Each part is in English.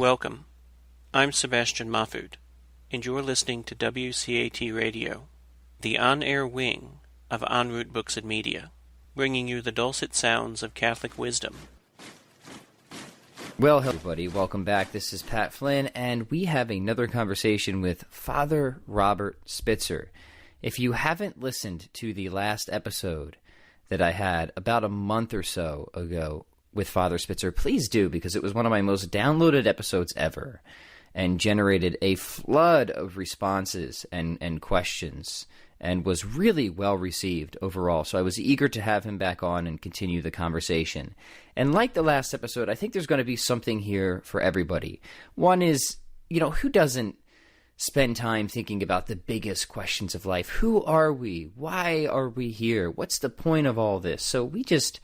Welcome. I'm Sebastian Mahfood, and you're listening to WCAT Radio, the on-air wing of En Route Books and Media, bringing you the dulcet sounds of Catholic wisdom. Well, hello everybody. Welcome back. This is Pat Flynn, and we have another conversation with Father Robert Spitzer. If you haven't listened to the last episode that I had about a month or so ago with Father Spitzer, please do, because it was one of my most downloaded episodes ever and generated a flood of responses and questions and was really well received overall. So I was eager to have him back on and continue the conversation. And like the last episode, I think there's going to be something here for everybody. One is, who doesn't spend time thinking about the biggest questions of life? Who are we? Why are we here? What's the point of all this? So we just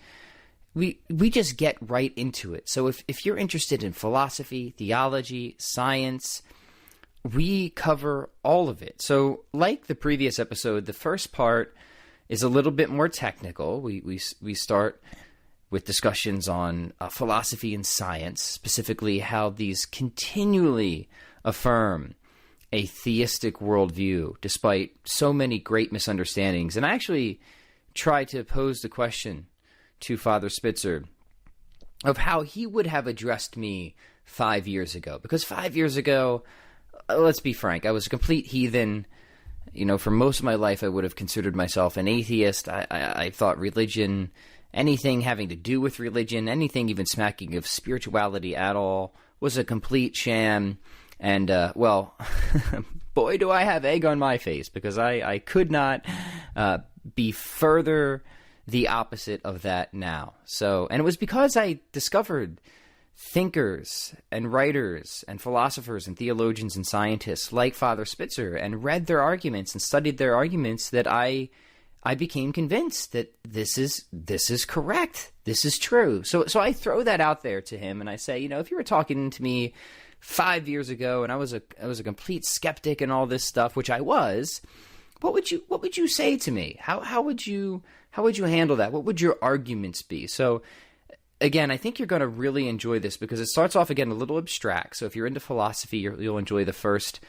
get right into it. So if you're interested in philosophy, theology, science, we cover all of it. So like the previous episode, the first part is a little bit more technical. We start with discussions on philosophy and science, specifically how these continually affirm a theistic worldview despite so many great misunderstandings. And I actually try to pose the question to Father Spitzer of how he would have addressed me 5 years ago. Because 5 years ago, let's be frank, I was a complete heathen. For most of my life, I would have considered myself an atheist. I thought religion, anything having to do with religion, anything even smacking of spirituality at all, was a complete sham. And, boy, do I have egg on my face, because I could not be further the opposite of that now. And it was because I discovered thinkers and writers and philosophers and theologians and scientists like Father Spitzer and read their arguments and studied their arguments that I became convinced that this is correct. This is true. So I throw that out there to him and I say, if you were talking to me 5 years ago and I was a complete skeptic and all this stuff, which I was, what would you say to me? How would you handle that? What would your arguments be? So again, I think you're going to really enjoy this because it starts off again a little abstract. So if you're into philosophy, you'll enjoy the first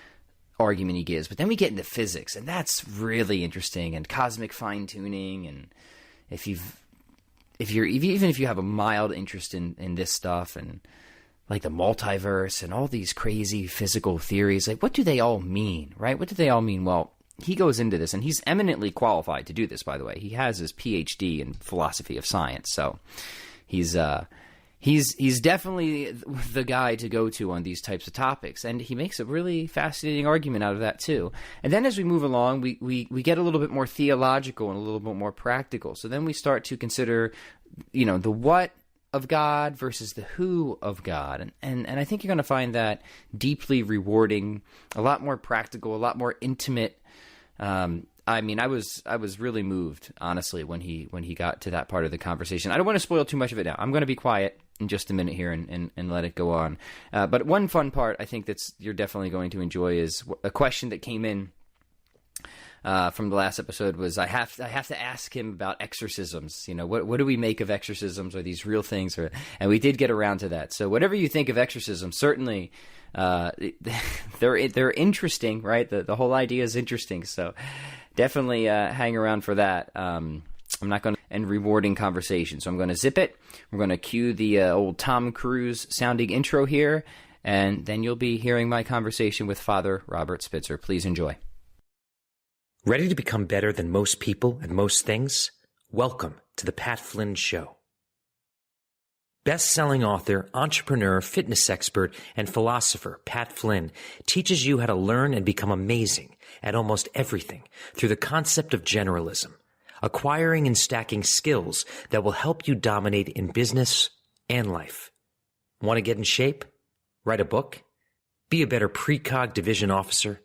argument he gives. But then we get into physics, and that's really interesting, and cosmic fine tuning. And even if you have a mild interest in this stuff and like the multiverse and all these crazy physical theories, like what do they all mean, right? What do they all mean? Well, he goes into this, and he's eminently qualified to do this, by the way. He has his Ph.D. in philosophy of science, so he's definitely the guy to go to on these types of topics, and he makes a really fascinating argument out of that too. And then as we move along, we get a little bit more theological and a little bit more practical. So then we start to consider, the what of God versus the who of God, and I think you're going to find that deeply rewarding, a lot more practical, a lot more intimate. I was really moved, honestly, when he got to that part of the conversation. I don't want to spoil too much of it now. I'm going to be quiet in just a minute here and let it go on. But one fun part I think you're definitely going to enjoy is a question that came in from the last episode was I have to ask him about exorcisms. What do we make of exorcisms? Are these real things? And we did get around to that. So whatever you think of exorcism, certainly they're interesting, right? The whole idea is interesting. So definitely hang around for that. I'm not going to end rewarding conversation. So I'm going to zip it. We're going to cue the old Tom Cruise sounding intro here, and then you'll be hearing my conversation with Father Robert Spitzer. Please enjoy. Ready to become better than most people and most things? Welcome to the Pat Flynn Show. Best-selling author, entrepreneur, fitness expert, and philosopher Pat Flynn teaches you how to learn and become amazing at almost everything through the concept of generalism, acquiring and stacking skills that will help you dominate in business and life. Want to get in shape? Write a book? Be a better precog division officer?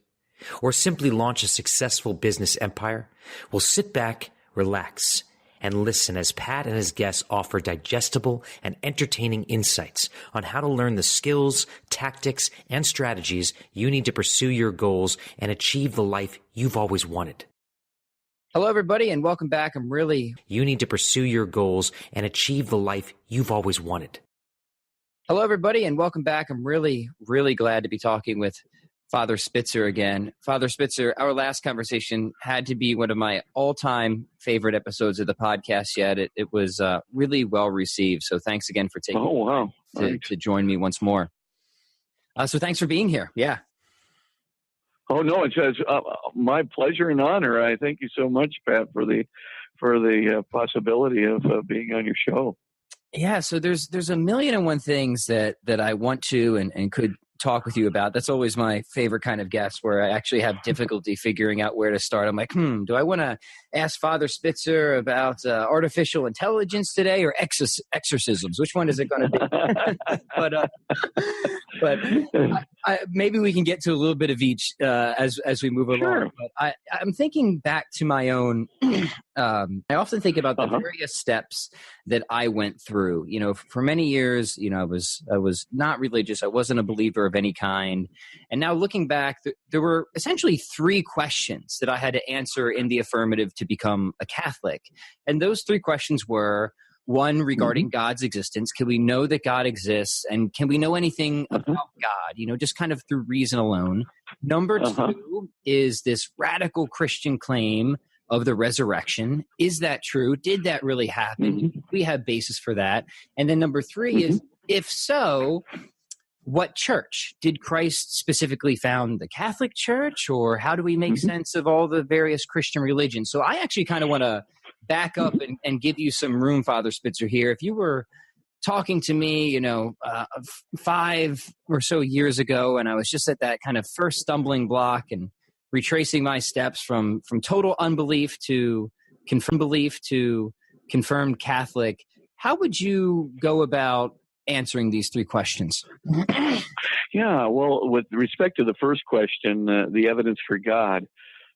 Or simply launch a successful business empire? Well, sit back, relax, and listen as Pat and his guests offer digestible and entertaining insights on how to learn the skills, tactics, and strategies you need to pursue your goals and achieve the life you've always wanted. Hello, everybody, and welcome back. You need to pursue your goals and achieve the life you've always wanted. Hello, everybody, and welcome back. I'm really, really glad to be talking with Father Spitzer again. Father Spitzer, our last conversation had to be one of my all-time favorite episodes of the podcast yet. It was really well received, so thanks again for taking time to join me once more. So thanks for being here. Yeah. Oh, no, it's my pleasure and honor. I thank you so much, Pat, for the possibility of being on your show. Yeah, so there's a million and one things that I want to and could talk with you about. That's always my favorite kind of guest, where I actually have difficulty figuring out where to start. I'm like, do I want to ask Father Spitzer about artificial intelligence today or exorcisms? Which one is it going to be? but maybe we can get to a little bit of each as we move along. Sure. But I'm thinking back to my own. I often think about the various steps that I went through. You know, for many years, you know, I was not religious. I wasn't a believer of any kind. And now looking back, there were essentially three questions that I had to answer in the affirmative to become a Catholic. And those three questions were: one, regarding God's existence. Can we know that God exists? And can we know anything about God, you know, just kind of through reason alone? Number two is this radical Christian claim of the resurrection. Is that true? Did that really happen? We have basis for that. And then number three is, if so, what church? Did Christ specifically found the Catholic Church, or how do we make sense of all the various Christian religions? So I actually kind of want to back up and give you some room, Father Spitzer, here. If you were talking to me, you know, 5 or so years ago, and I was just at that kind of first stumbling block and retracing my steps from total unbelief to confirmed belief to confirmed Catholic, how would you go about answering these three questions? Yeah, well, with respect to the first question, the evidence for God,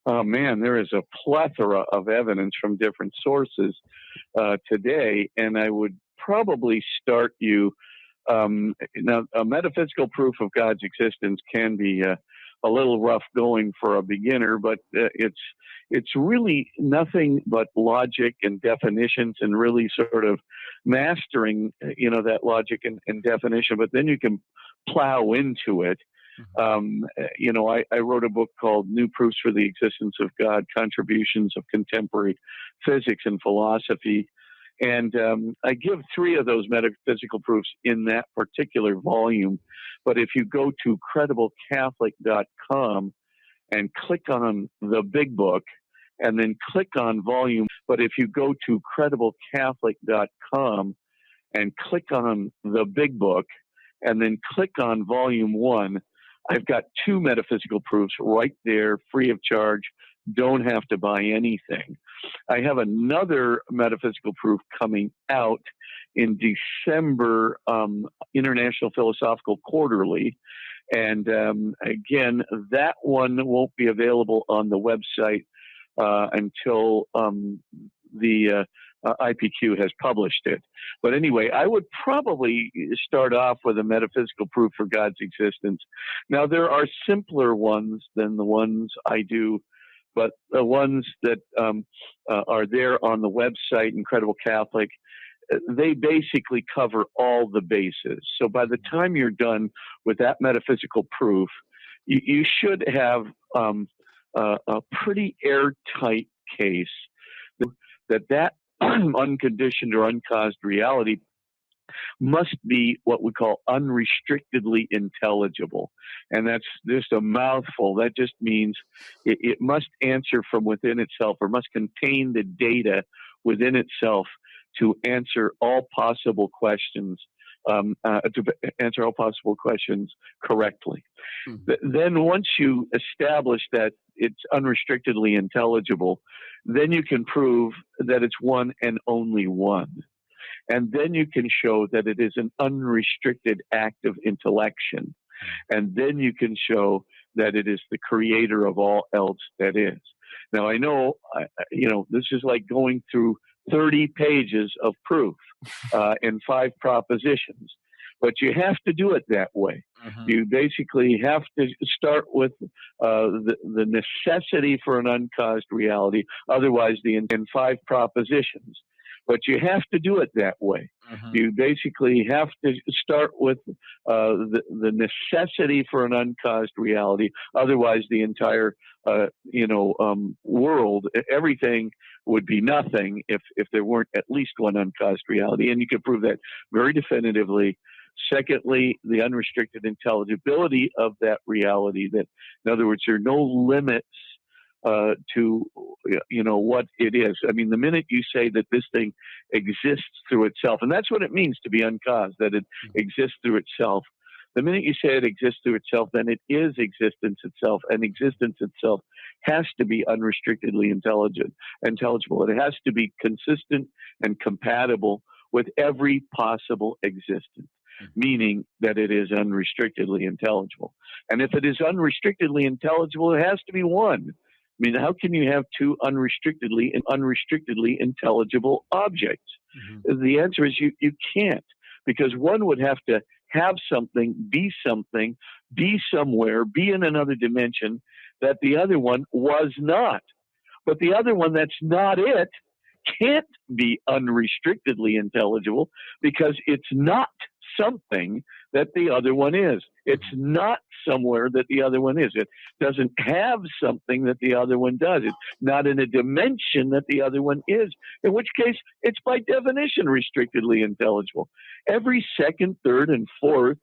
man, there is a plethora of evidence from different sources today, and I would probably start you. Now, a metaphysical proof of God's existence can be a little rough going for a beginner, but it's really nothing but logic and definitions, and really sort of mastering, you know, that logic and definition. But then you can plow into it. You know, I wrote a book called New Proofs for the Existence of God, Contributions of Contemporary Physics and Philosophy. And I give 3 of those metaphysical proofs in that particular volume. But if you go to crediblecatholic.com and click on the big book and then click on volume, but if you go to crediblecatholic.com and click on the big book and then click on volume 1, I've got 2 metaphysical proofs right there, free of charge. Don't have to buy anything. I have another metaphysical proof coming out in December, International Philosophical Quarterly. And again, that one won't be available on the website until the IPQ has published it. But anyway, I would probably start off with a metaphysical proof for God's existence. Now, there are simpler ones than the ones I do, but the ones that are there on the website, Incredible Catholic, they basically cover all the bases. So by the time you're done with that metaphysical proof, you should have a pretty airtight case that unconditioned or uncaused reality must be what we call unrestrictedly intelligible. And that's just a mouthful. That just means it must answer from within itself, or must contain the data within itself to answer all possible questions, correctly. Then once you establish that it's unrestrictedly intelligible, then you can prove that it's one and only one. And then you can show that it is an unrestricted act of intellection. And then you can show that it is the creator of all else that is. Now, I know, this is like going through 30 pages of proof in 5 propositions. But you have to do it that way. You basically have to start with the necessity for an uncaused reality. Otherwise, in 5 propositions. but you have to do it that way. Mm-hmm. You basically have to start with the necessity for an uncaused reality. Otherwise, the entire world, everything would be nothing if there weren't at least one uncaused reality. And you can prove that very definitively. Secondly, the unrestricted intelligibility of that reality. That, in other words, there are no limits to what it is. I mean, the minute you say that this thing exists through itself, and that's what it means to be uncaused, that it exists through itself. The minute you say it exists through itself, then it is existence itself, and existence itself has to be unrestrictedly intelligible. It has to be consistent and compatible with every possible existence, meaning that it is unrestrictedly intelligible. And if it is unrestrictedly intelligible, it has to be one. I mean, how can you have two unrestrictedly intelligible objects? Mm-hmm. The answer is you can't, because one would have to have something, be somewhere, be in another dimension that the other one was not. But the other one that's not it can't be unrestrictedly intelligible, because it's not something that the other one is. It's not somewhere that the other one is. It doesn't have something that the other one does. It's not in a dimension that the other one is, in which case it's by definition restrictedly intelligible. Every second, third, and fourth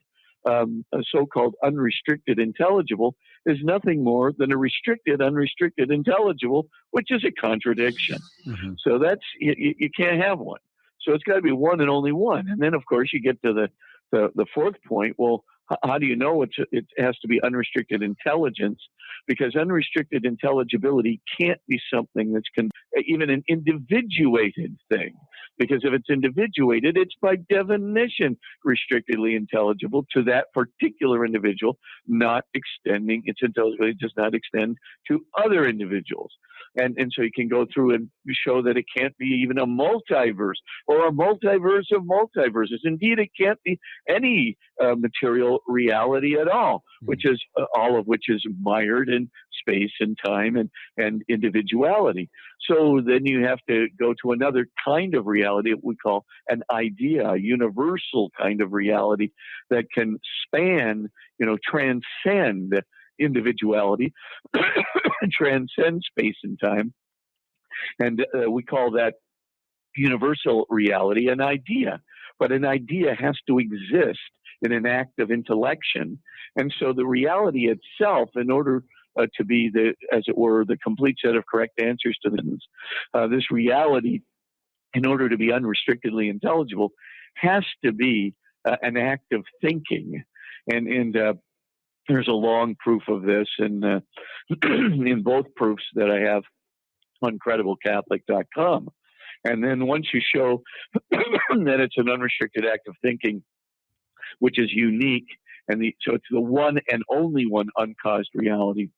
so-called unrestricted intelligible is nothing more than a restricted, unrestricted intelligible, which is a contradiction. Mm-hmm. So that's you can't have one. So it's got to be one and only one. And then, of course, you get to the fourth point. Well, how do you know it has to be unrestricted intelligence? Because unrestricted intelligibility can't be something that's even an individuated thing. Because if it's individuated, it's by definition restrictedly intelligible to that particular individual, not extending its intelligibility, does not extend to other individuals. And so you can go through and show that it can't be even a multiverse or a multiverse of multiverses. Indeed, it can't be any material reality at all, which is all of which is mired in space and time and individuality. So then you have to go to another kind of reality that we call an idea, a universal kind of reality that can span, transcend individuality, transcend space and time. And we call that universal reality an idea. But an idea has to exist in an act of intellection. And so the reality itself, in order to be as it were, the complete set of correct answers to this reality, in order to be unrestrictedly intelligible, has to be an act of thinking. And there's a long proof of this in both proofs that I have on crediblecatholic.com. And then once you show that it's an unrestricted act of thinking, which is unique, so it's the one and only one uncaused reality,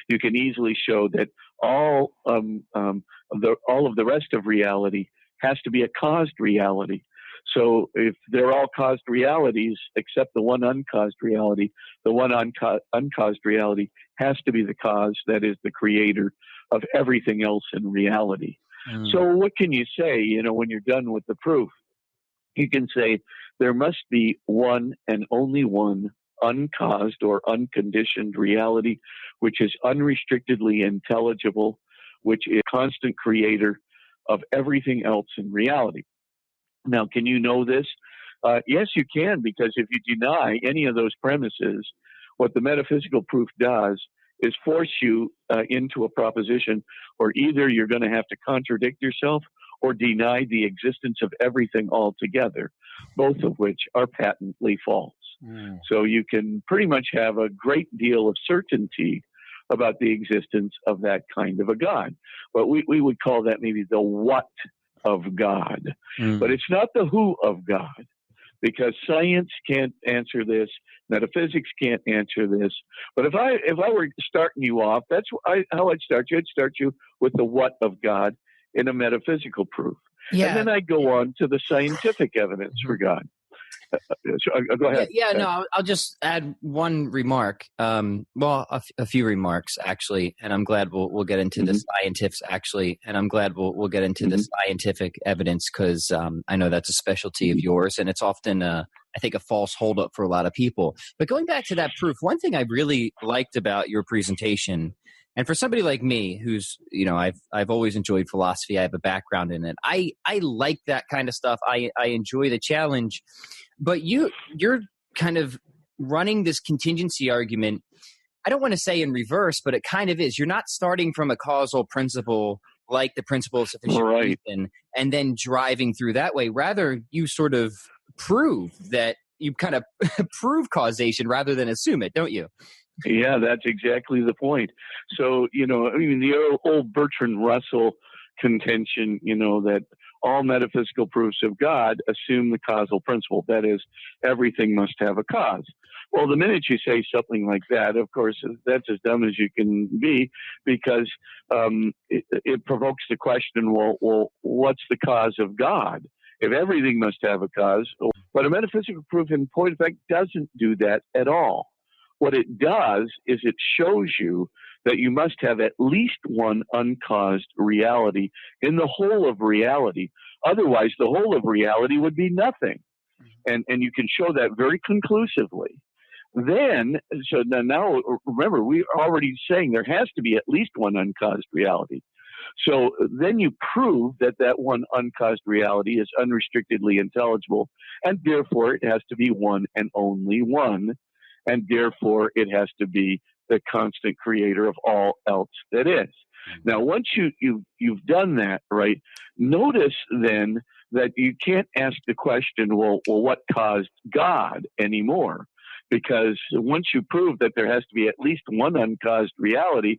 you can easily show that all of the rest of reality has to be a caused reality. So if they're all caused realities except the one uncaused reality, the one uncaused reality has to be the cause, that is the creator of everything else in reality. So what can you say, when you're done with the proof? You can say there must be one and only one uncaused or unconditioned reality, which is unrestrictedly intelligible, which is a constant creator of everything else in reality. Now, can you know this? Yes, you can, because if you deny any of those premises, what the metaphysical proof does is force you into a proposition where either you're going to have to contradict yourself or deny the existence of everything altogether, both of which are patently false. So you can pretty much have a great deal of certainty about the existence of that kind of a God. But we would call that maybe the what of God. But it's not the who of God, because science can't answer this, metaphysics can't answer this. But if I were starting you off, that's how I'd start you. I'd start you with the what of God in a metaphysical proof. Yeah. And then I'd go on to the scientific evidence for God. Go ahead. No, I'll just add one remark. A few remarks actually, and I'm glad we'll get into the scientifics actually, and I'm glad we'll get into the scientific evidence because I know that's a specialty of yours, and it's often I think a false holdup for a lot of people. But going back to that proof, one thing I really liked about your presentation. And for somebody like me, who's, I've always enjoyed philosophy. I have a background in it. I like that kind of stuff. I enjoy the challenge. But you're kind of running this contingency argument. I don't want to say in reverse, but it kind of is. You're not starting from a causal principle like the principle of sufficient reason and then driving through that way. Rather, you sort of prove that you kind of prove causation rather than assume it, don't you? Yeah, that's exactly the point. So, the old Bertrand Russell contention, that all metaphysical proofs of God assume the causal principle. That is, everything must have a cause. Well, the minute you say something like that, of course, that's as dumb as you can be, because it provokes the question, well, what's the cause of God? If everything must have a cause. But a metaphysical proof, in point of fact, doesn't do that at all. What it does is it shows you that you must have at least one uncaused reality in the whole of reality. Otherwise, the whole of reality would be nothing. And you can show that very conclusively. Then, so now remember, we're already saying there has to be at least one uncaused reality. So then you prove that one uncaused reality is unrestrictedly intelligible, and therefore it has to be one and only one. And therefore, it has to be the constant creator of all else that is. Now, once you've done that, right, notice then that you can't ask the question, well, what caused God anymore? Because once you prove that there has to be at least one uncaused reality,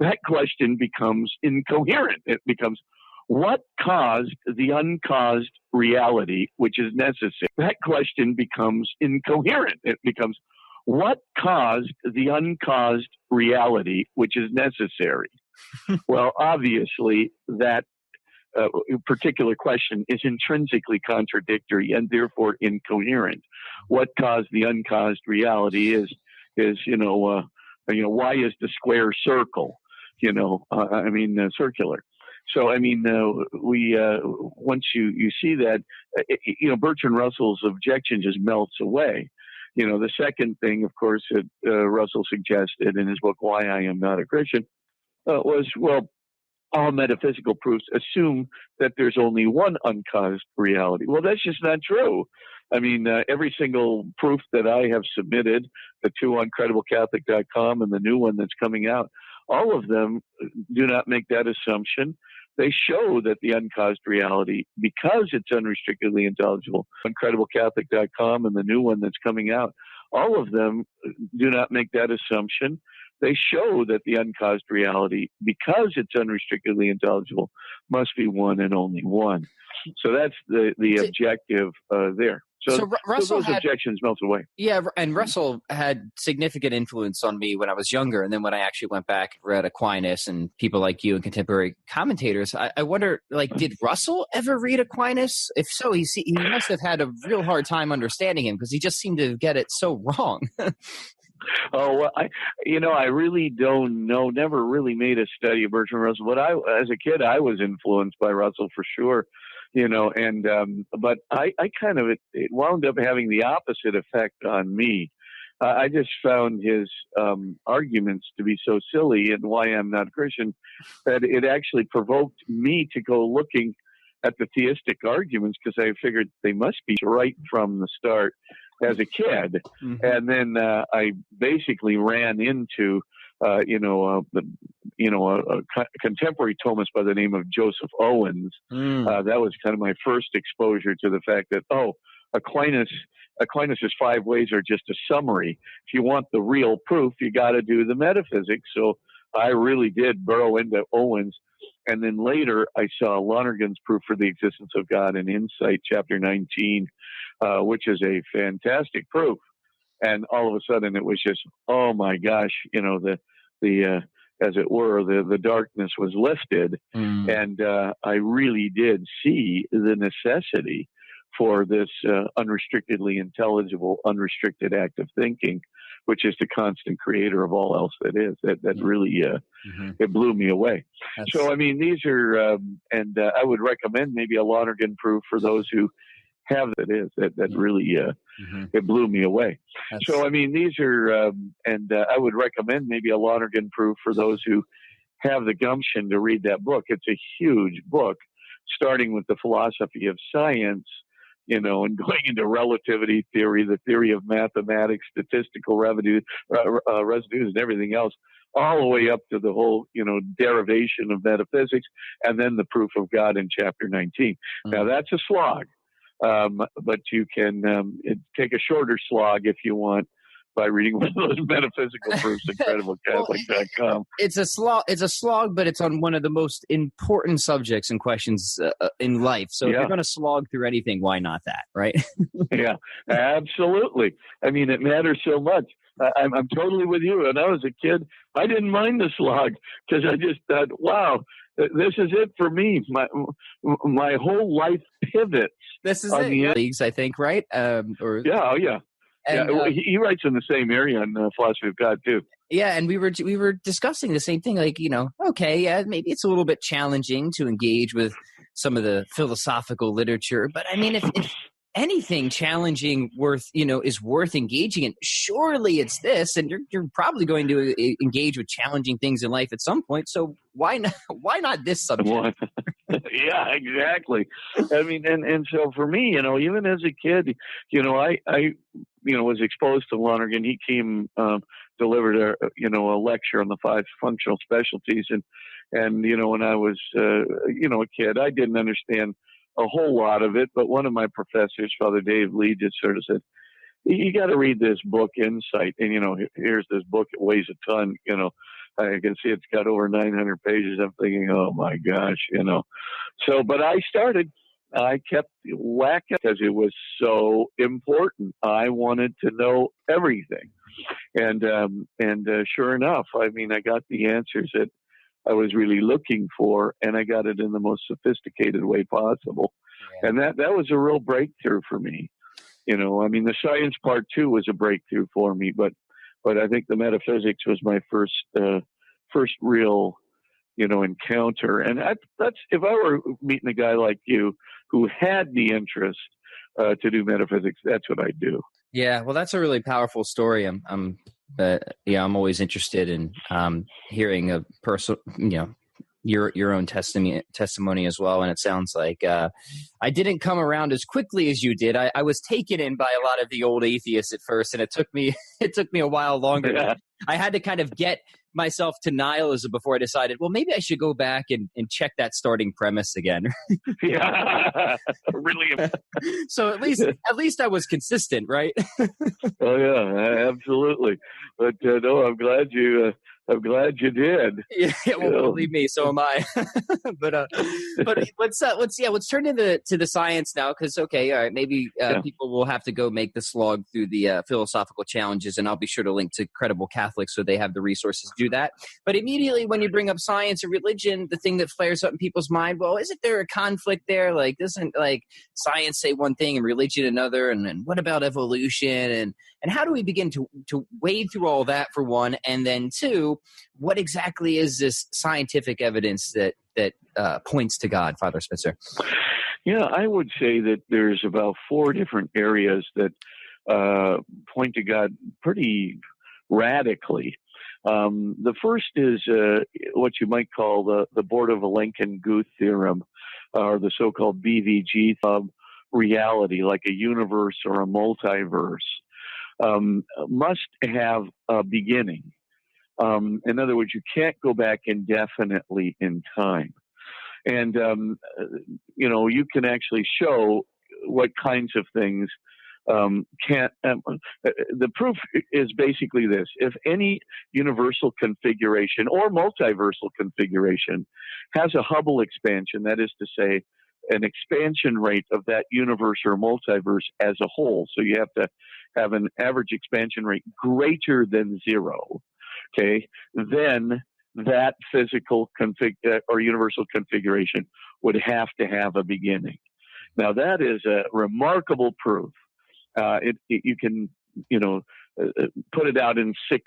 that question becomes incoherent. It becomes, what caused the uncaused reality which is necessary? That question becomes incoherent. It becomes, what caused the uncaused reality which is necessary? Well, obviously, that particular question is intrinsically contradictory and therefore incoherent. What caused the uncaused reality is why is the square circle? Circular. So, once you see that, Bertrand Russell's objection just melts away. The second thing, of course, that Russell suggested in his book, Why I Am Not a Christian, was, all metaphysical proofs assume that there's only one uncaused reality. Well, that's just not true. Every single proof that I have submitted, the two on crediblecatholic.com and the new one that's coming out, all of them do not make that assumption. They show that the uncaused reality, because it's unrestrictedly intelligible, on crediblecatholic.com and the new one that's coming out, all of them do not make that assumption. They show that the uncaused reality, because it's unrestrictedly intelligible, must be one and only one. So that's the objective there. So Russell those objections melt away. Yeah, and Russell had significant influence on me when I was younger. And then when I actually went back and read Aquinas and people like you and contemporary commentators, I wonder, did Russell ever read Aquinas? If so, he must have had a real hard time understanding him because he just seemed to get it so wrong. Oh, well, I really don't know. Never really made a study of Bertrand Russell, but as a kid, I was influenced by Russell for sure. But I kind of, it wound up having the opposite effect on me. I just found his arguments to be so silly and Why I'm Not a Christian that it actually provoked me to go looking at the theistic arguments because I figured they must be right from the start as a kid. Mm-hmm. And then I basically ran into a contemporary Thomist by the name of Joseph Owens. That was kind of my first exposure to the fact that, Aquinas' 5 ways are just a summary. If you want the real proof, you got to do the metaphysics. So I really did burrow into Owens. And then later I saw Lonergan's Proof for the Existence of God in Insight, chapter 19, which is a fantastic proof. And all of a sudden it was just, oh my gosh, the as it were, the darkness was lifted. And I really did see the necessity for this unrestrictedly intelligible, unrestricted act of thinking, which is the constant creator of all else that is. That really it blew me away. So I mean, these are, and I would recommend maybe a Lonergan proof for those who have that really it blew me away. So I mean, these are, and I would recommend maybe a Lonergan proof for those who have the gumption to read that book. It's a huge book, starting with the philosophy of science, and going into relativity theory, the theory of mathematics, statistical residues, and everything else, all the way up to the whole, derivation of metaphysics, and then the proof of God in chapter 19. Now that's a slog, but you can take a shorter slog if you want by reading one of those metaphysical proofs at CredibleCatholic.com. It's a slog, but it's on one of the most important subjects and questions in life. So if you're going to slog through anything, why not that, right? Yeah, absolutely. I mean, it matters so much. I'm totally with you. When I was a kid, I didn't mind the slog because I just thought, wow, this is it for me. My whole life pivots. This is it. Leagues, I think, right? Yeah. And, he writes in the same area on philosophy of God too. Yeah, and we were discussing the same thing. Like, maybe it's a little bit challenging to engage with some of the philosophical literature, but I mean, if anything challenging is worth engaging in, surely it's this. And you're probably going to engage with challenging things in life at some point. So why not this subject? Yeah, exactly. I mean, and so for me, even as a kid, I was exposed to Lonergan. He came, delivered a lecture on the 5 functional specialties. And when I was, a kid, I didn't understand a whole lot of it, but one of my professors, Father Dave Lee, just sort of said, you got to read this book, Insight. And, here's this book. It weighs a ton, I can see it's got over 900 pages. I'm thinking, oh my gosh, So, but I kept whacking because it was so important. I wanted to know everything. And sure enough, I mean, I got the answers that I was really looking for, and I got it in the most sophisticated way possible. Yeah. And that was a real breakthrough for me. I mean, the science part too was a breakthrough for me, but I think the metaphysics was my first real, encounter. And that's, if I were meeting a guy like you who had the interest to do metaphysics, that's what I'd do. Yeah, well, that's a really powerful story. I'm always interested in hearing a personal, your own testimony as well. And it sounds like I didn't come around as quickly as you did. I was taken in by a lot of the old atheists at first, and it took me a while longer. Yeah. I had to kind of get myself to nihilism before I decided, well, maybe I should go back and check that starting premise again. Yeah, really. So at least I was consistent, right? Oh yeah, absolutely. But no, I'm glad you did. Yeah, well, believe me, so am I. but let's turn to the science now, because all right, maybe people will have to go make the slog through the philosophical challenges, and I'll be sure to link to Credible Catholic so they have the resources to do that. But immediately when you bring up science and religion, the thing that flares up in people's mind, well, isn't there a conflict there? Like, doesn't science say one thing and religion another? And what about evolution? And how do we begin to wade through all that, for one, and then two, what exactly is this scientific evidence that points to God, Father Spitzer? Yeah, I would say that there's about 4 different areas that point to God pretty radically. The first is what you might call the Borda-Vilenkin-Guth theorem, or the so-called BVG reality, like a universe or a multiverse. Must have a beginning. In other words, you can't go back indefinitely in time. And, you can actually show what kinds of things can't. The proof is basically this. If any universal configuration or multiversal configuration has a Hubble expansion, that is to say, an expansion rate of that universe or multiverse as a whole, so you have to have an average expansion rate greater than 0, okay, then that physical or universal configuration would have to have a beginning. Now, that is a remarkable proof. You can, put it out in 6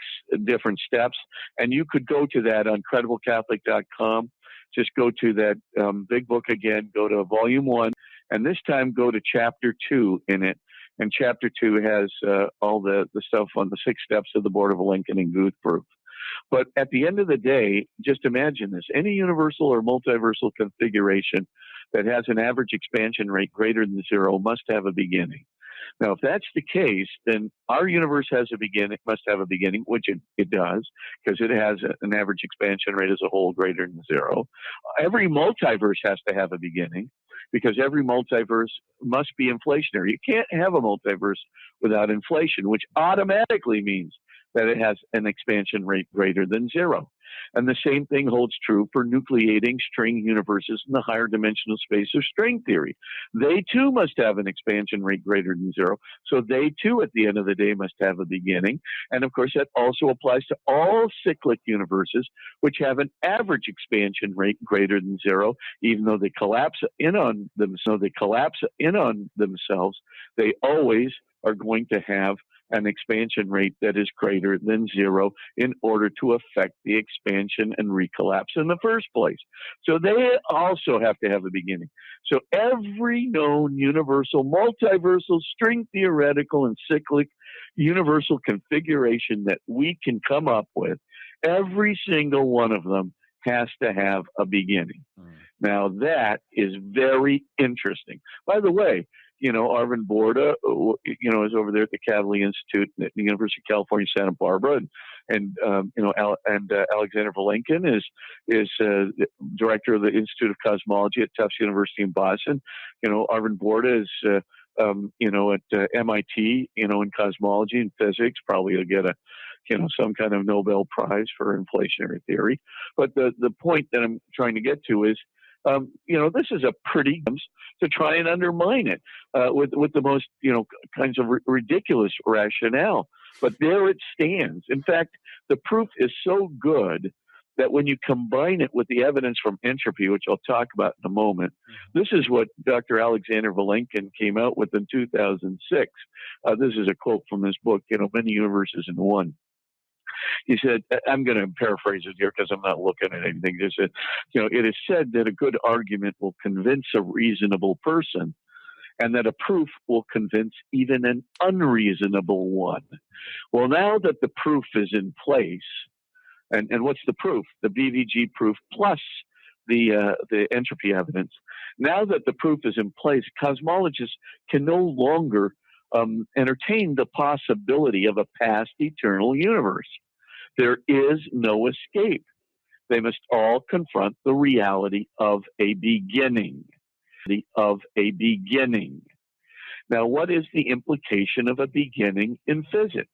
different steps, and you could go to that on crediblecatholic.com. Just go to that big book again, go to volume 1, and this time go to chapter 2 in it. And chapter 2 has all the stuff on the 6 steps of the Board of Lincoln and Guth proof. But at the end of the day, just imagine this. Any universal or multiversal configuration that has an average expansion rate greater than 0 must have a beginning. Now, if that's the case, then our universe must have a beginning, which it does, because it has an average expansion rate as a whole greater than 0. Every multiverse has to have a beginning, because every multiverse must be inflationary. You can't have a multiverse without inflation, which automatically means that it has an expansion rate greater than 0. And the same thing holds true for nucleating string universes in the higher dimensional space of string theory. They too must have an expansion rate greater than 0. So they too, at the end of the day, must have a beginning. And of course, that also applies to all cyclic universes, which have an average expansion rate greater than 0, even though they collapse in on themselves, they always are going to have an expansion rate that is greater than 0 in order to affect the expansion and recollapse in the first place. So they also have to have a beginning. So every known universal, multiversal, string theoretical, and cyclic universal configuration that we can come up with, every single one of them has to have a beginning. Now, that is very interesting. By the way, Arvind Borda, is over there at the Kavli Institute at the University of California, Santa Barbara, and Alexander Volenkin is director of the Institute of Cosmology at Tufts University in Boston. Arvind Borda is at MIT, in cosmology and physics. Probably will get some kind of Nobel Prize for inflationary theory. But the point that I'm trying to get to is, this is a pretty to try and undermine it with the most, kinds of ridiculous rationale. But there it stands. In fact, the proof is so good that when you combine it with the evidence from entropy, which I'll talk about in a moment, this is what Dr. Alexander Volenkin came out with in 2006. This is a quote from his book, Many Universes in One. He said, I'm going to paraphrase it here because I'm not looking at anything. He said, it is said that a good argument will convince a reasonable person, and that a proof will convince even an unreasonable one. Well, now that the proof is in place, and what's the proof? The BVG proof plus the entropy evidence. Now that the proof is in place, cosmologists can no longer entertain the possibility of a past eternal universe. There is no escape. They must all confront the reality of a beginning. Now, what is the implication of a beginning in physics?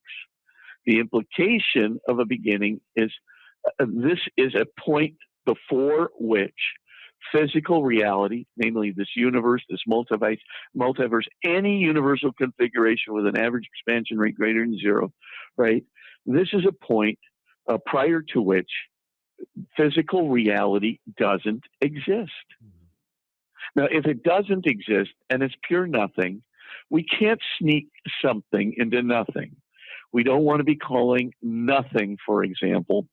The implication of a beginning is this is a point before which physical reality, namely this universe, this multiverse, any universal configuration with an average expansion rate greater than 0, right? This is a point prior to which physical reality doesn't exist. Now, if it doesn't exist and it's pure nothing, we can't sneak something into nothing. We don't want to be calling nothing, for example,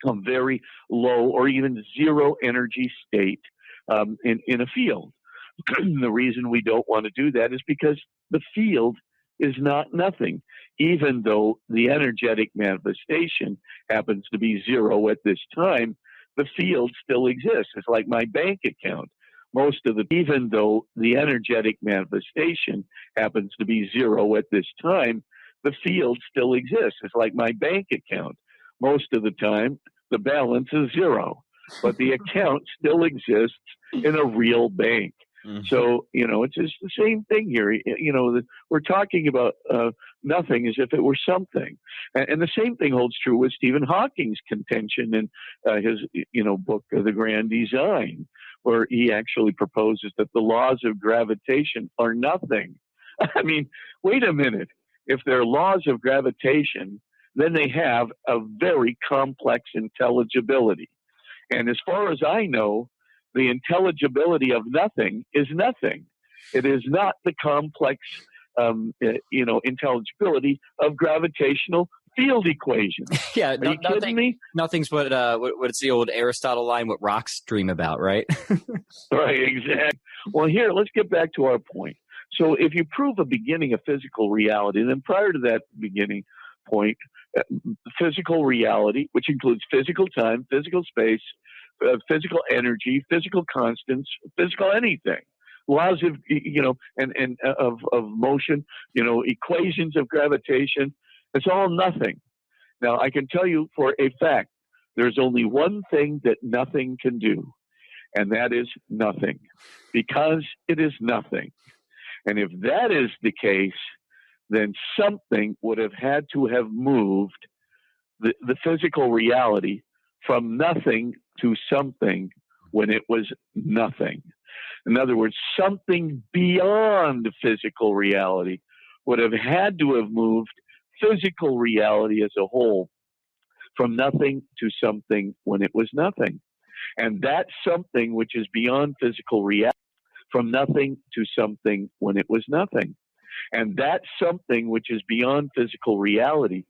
a very low or even 0 energy state in a field. The reason we don't want to do that is because the field is not nothing, even though the energetic manifestation happens to be 0 at this time. The field still exists. It's like my bank account. Even though the energetic manifestation happens to be 0 at this time, the field still exists. It's like my bank account. Most of the time, the balance is 0, but the account still exists in a real bank. Mm-hmm. So, it's just the same thing here. We're talking about nothing as if it were something. And the same thing holds true with Stephen Hawking's contention in his, book, The Grand Design, where he actually proposes that the laws of gravitation are nothing. I mean, wait a minute. If they're laws of gravitation, then they have a very complex intelligibility. And as far as I know, the intelligibility of nothing is nothing. It is not the complex, intelligibility of gravitational field equations. Yeah, Are you kidding me? Nothing's what's the old Aristotle line? What rocks dream about, right? Right, exactly. Well, here, let's get back to our point. So if you prove a beginning of physical reality, then prior to that beginning point, physical reality, which includes physical time, physical space, physical energy, physical constants, physical anything, laws of, of motion, equations of gravitation, it's all nothing. Now, I can tell you for a fact, there's only one thing that nothing can do, and that is nothing, because it is nothing. And if that is the case, then something would have had to have moved the physical reality from nothing to something when it was nothing. In other words, something beyond physical reality would have had to have moved physical reality as a whole from nothing to something when it was nothing. And that something which is beyond physical reality from nothing to something when it was nothing. And that something which is beyond physical reality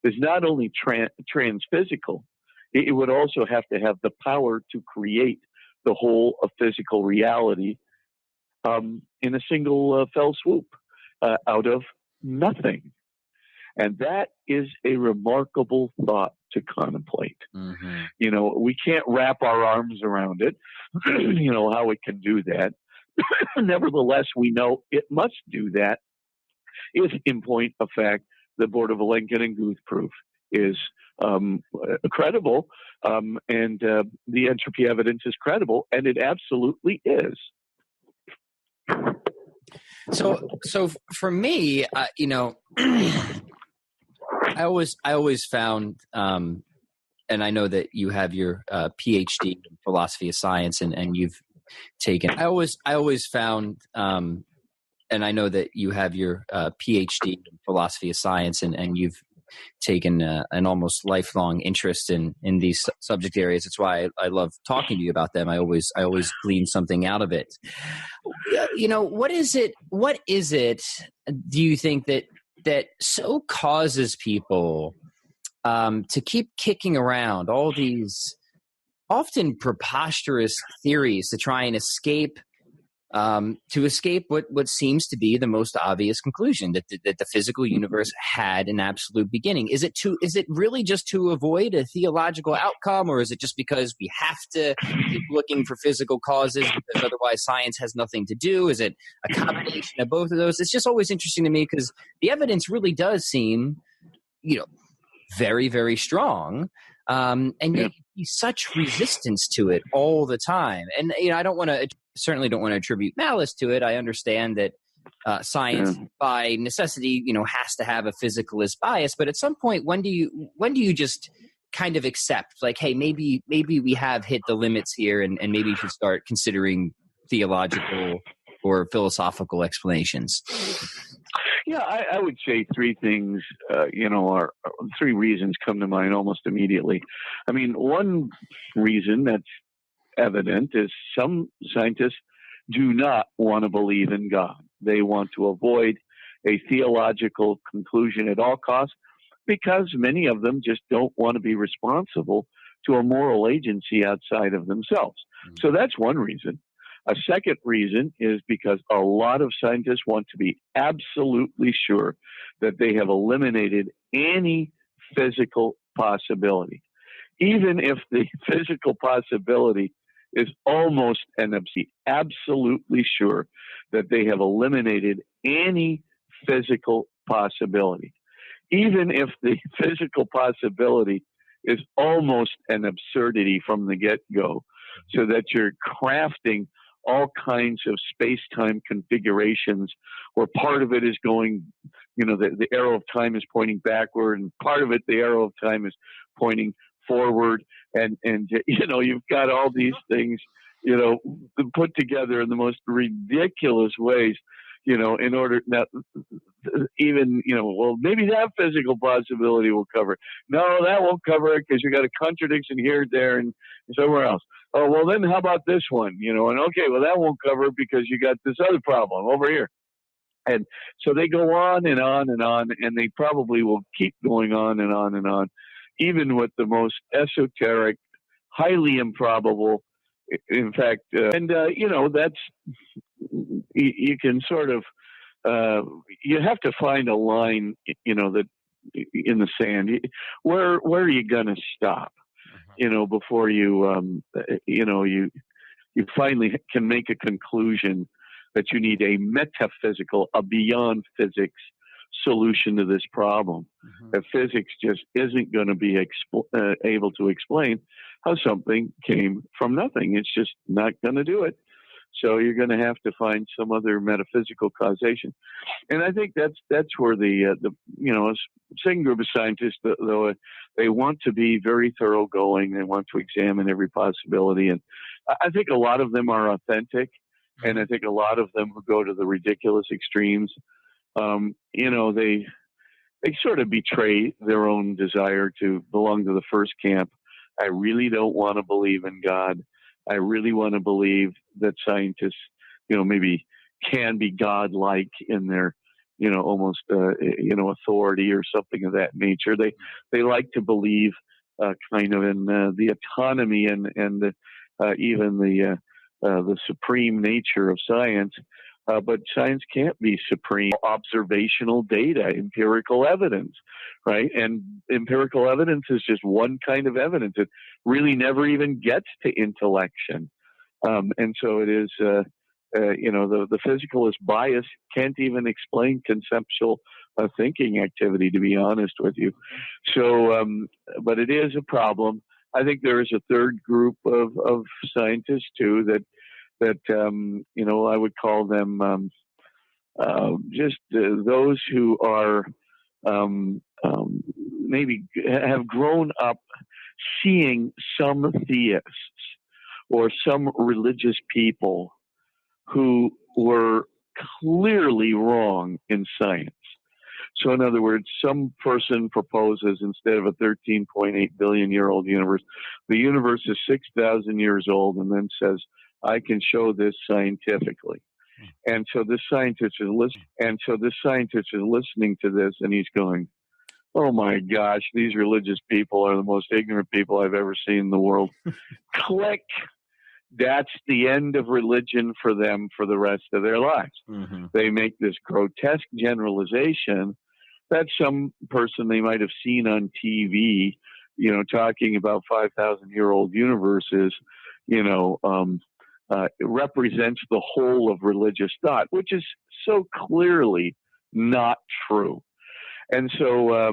is not only transphysical, it would also have to have the power to create the whole of physical reality in a single fell swoop out of nothing. And that is a remarkable thought to contemplate. Mm-hmm. We can't wrap our arms around it, how it can do that. Nevertheless, we know it must do that if, in point of fact, the Borda-Vilenkin and Guth proof is credible, and the entropy evidence is credible, and it absolutely is. So for me, I always found, and I know that you have your Ph.D. in philosophy of science, and you've taken. I always found, and I know that you have your Ph.D. in philosophy of science, and you've taken an almost lifelong interest in these subject areas. That's why I love talking to you about them. I always glean something out of it. What is it? Do you think that so causes people to keep kicking around all these often preposterous theories to try and escape what seems to be the most obvious conclusion, that the physical universe had an absolute beginning? Is it really just to avoid a theological outcome, or is it just because we have to keep looking for physical causes because otherwise science has nothing to do? Is it a combination of both of those? It's just always interesting to me because the evidence really does seem, very, very strong. And yet you see such resistance to it all the time. And, I certainly don't want to attribute malice to it. I understand that science by necessity, has to have a physicalist bias. But at some point, when do you just kind of accept, like, hey, maybe we have hit the limits here, and maybe you should start considering theological or philosophical explanations? Yeah, I would say three things, are three reasons come to mind almost immediately. I mean, one reason that's evident is some scientists do not want to believe in God. They want to avoid a theological conclusion at all costs because many of them just don't want to be responsible to a moral agency outside of themselves. So that's one reason. A second reason is because a lot of scientists want to be absolutely sure that they have eliminated any physical possibility, even if the physical possibility is almost an absurdity. Absolutely sure that they have eliminated any physical possibility, even if the physical possibility is almost an absurdity from the get-go, so that you're crafting all kinds of space-time configurations where part of it is going, the arrow of time is pointing backward, and part of it, the arrow of time is pointing forward. And you've got all these things, put together in the most ridiculous ways, in order now, even, maybe that physical possibility will cover it. No, that won't cover it because you got a contradiction here, there, and somewhere else. oh, well, then how about this one? And okay, well, that won't cover it because you got this other problem over here. And so they go on and on and on, and they probably will keep going on and on and on, even with the most esoteric, highly improbable, in fact, that's, you can sort of, you have to find a line, that in the sand. Where are you going to stop? Before you, you finally can make a conclusion that you need a metaphysical, a beyond physics solution to this problem. That physics just isn't going to be able to explain how something came from nothing. It's just not going to do it. So you're going to have to find some other metaphysical causation. And I think that's where the same group of scientists, though, they want to be very thoroughgoing. They want to examine every possibility. And I think a lot of them are authentic. And I think a lot of them who go to the ridiculous extremes, they sort of betray their own desire to belong to the first camp. I really don't want to believe in God. I really want to believe that scientists, maybe can be godlike in their, almost, authority or something of that nature. They like to believe kind of in the autonomy and even the supreme nature of science. But science can't be supreme. Observational data, empirical evidence, right? And empirical evidence is just one kind of evidence. It really never even gets to intellection. And so it is, the physicalist bias can't even explain conceptual thinking activity, to be honest with you. So, but it is a problem. I think there is a third group of scientists too that I would call them just those who are maybe have grown up seeing some theists or some religious people who were clearly wrong in science. So in other words, some person proposes instead of a 13.8 billion year old universe, the universe is 6,000 years old, and then says, I can show this scientifically. And so this scientist is listening to this, and he's going, oh my gosh, these religious people are the most ignorant people I've ever seen in the world. Click. That's the end of religion for them for the rest of their lives. They make this grotesque generalization that some person they might have seen on TV, talking about 5,000-year-old universes, represents the whole of religious thought, which is so clearly not true. And so,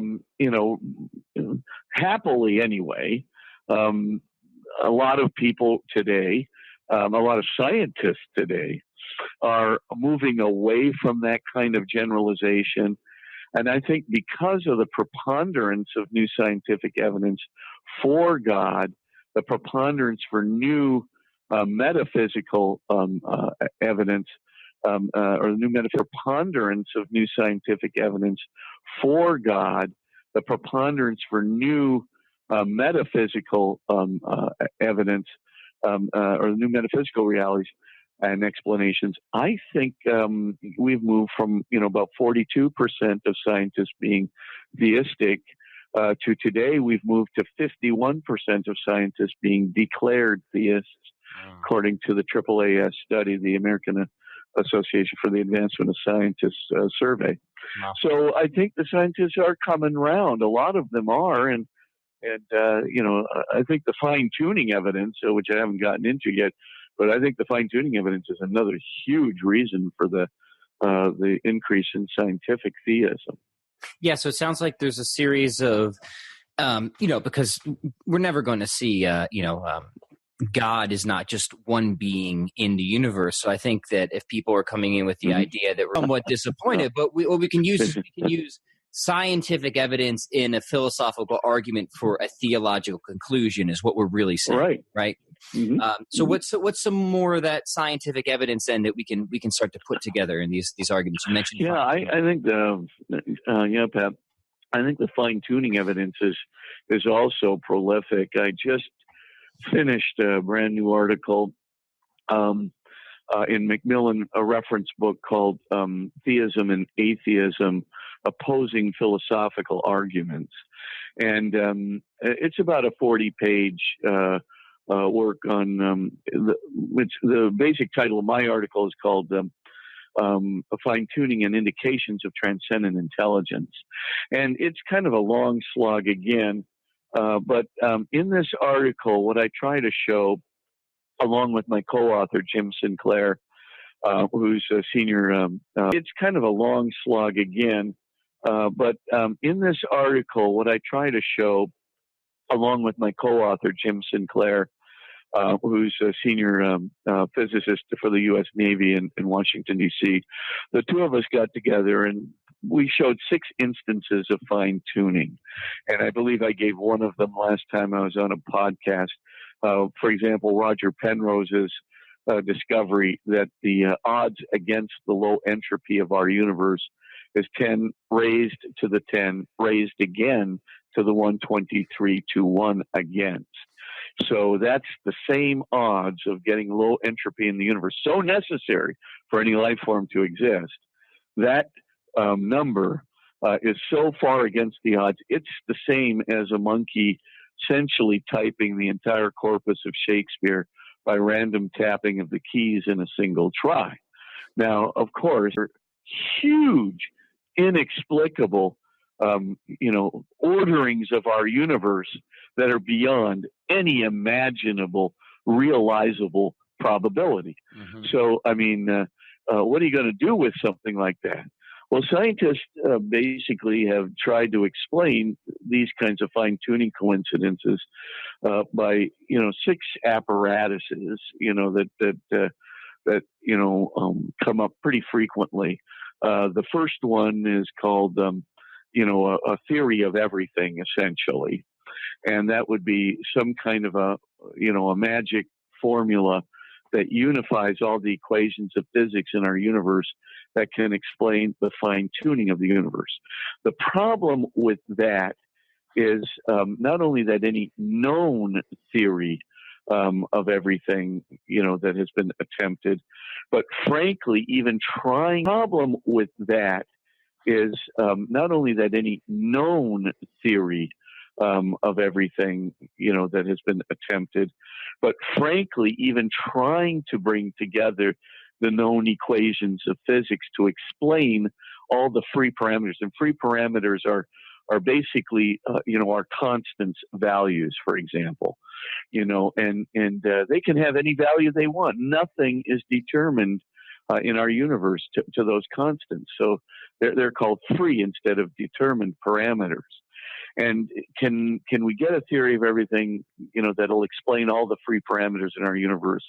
happily anyway, a lot of people today, a lot of scientists today are moving away from that kind of generalization. And I think because of the preponderance of new scientific evidence for God, the preponderance for new metaphysical evidence, or the preponderance of new scientific evidence for God, the preponderance for new metaphysical evidence, or new metaphysical realities and explanations. I think we've moved from about 42% of scientists being theistic to today we've moved to 51% of scientists being declared theists, according to the AAAS study, the American Association for the Advancement of Scientists survey. Wow. So I think the scientists are coming round. A lot of them are, and I think the fine-tuning evidence, which I haven't gotten into yet, but I think the fine-tuning evidence is another huge reason for the increase in scientific theism. Yeah, so it sounds like there's a series of, because we're never going to see, God is not just one being in the universe. So I think that if people are coming in with the idea that we're somewhat disappointed, but what we can use is we can use scientific evidence in a philosophical argument for a theological conclusion is what we're really saying, right? Mm-hmm. So what's some more of that scientific evidence then that we can start to put together in these arguments you mentioned? Yeah, I think Pat, I think the fine tuning evidence is also prolific. I just finished a brand new article in Macmillan, a reference book called Theism and Atheism, Opposing Philosophical Arguments. And it's about a 40-page work on the basic title of my article is called Fine-Tuning and Indications of Transcendent Intelligence. And it's kind of a long slog again. But in this article, what I try to show, along with my co-author, Jim Sinclair, who's a senior, it's kind of a long slog again. But in this article, what I try to show, along with my co-author, Jim Sinclair, who's a senior physicist for the U.S. Navy in Washington, D.C., the two of us got together and we showed 6 instances of fine-tuning. And I believe I gave one of them last time I was on a podcast. For example, Roger Penrose's discovery that the odds against the low entropy of our universe is 10 raised to the 10 raised again to the 123 to 1 against. So that's the same odds of getting low entropy in the universe, so necessary for any life form to exist. That number is so far against the odds, it's the same as a monkey essentially typing the entire corpus of Shakespeare by random tapping of the keys in a single try. Now, of course, there are huge, inexplicable, orderings of our universe that are beyond any imaginable, realizable probability. Mm-hmm. So, what are you going to do with something like that? Well, scientists basically have tried to explain these kinds of fine-tuning coincidences by, 6 apparatuses, that come up pretty frequently. The first one is called, a theory of everything, essentially, and that would be some kind of a magic formula that unifies all the equations of physics in our universe that can explain the fine-tuning of the universe. The problem with that is not only that any known theory of everything, that has been attempted, but frankly, even trying. Problem with that is not only that any known theory of everything, that has been attempted, but frankly, even trying to bring together the known equations of physics to explain all the free parameters. And free parameters are basically, our constants values, for example, and they can have any value they want. Nothing is determined in our universe to those constants. So they're called free instead of determined parameters. And can we get a theory of everything, that'll explain all the free parameters in our universe?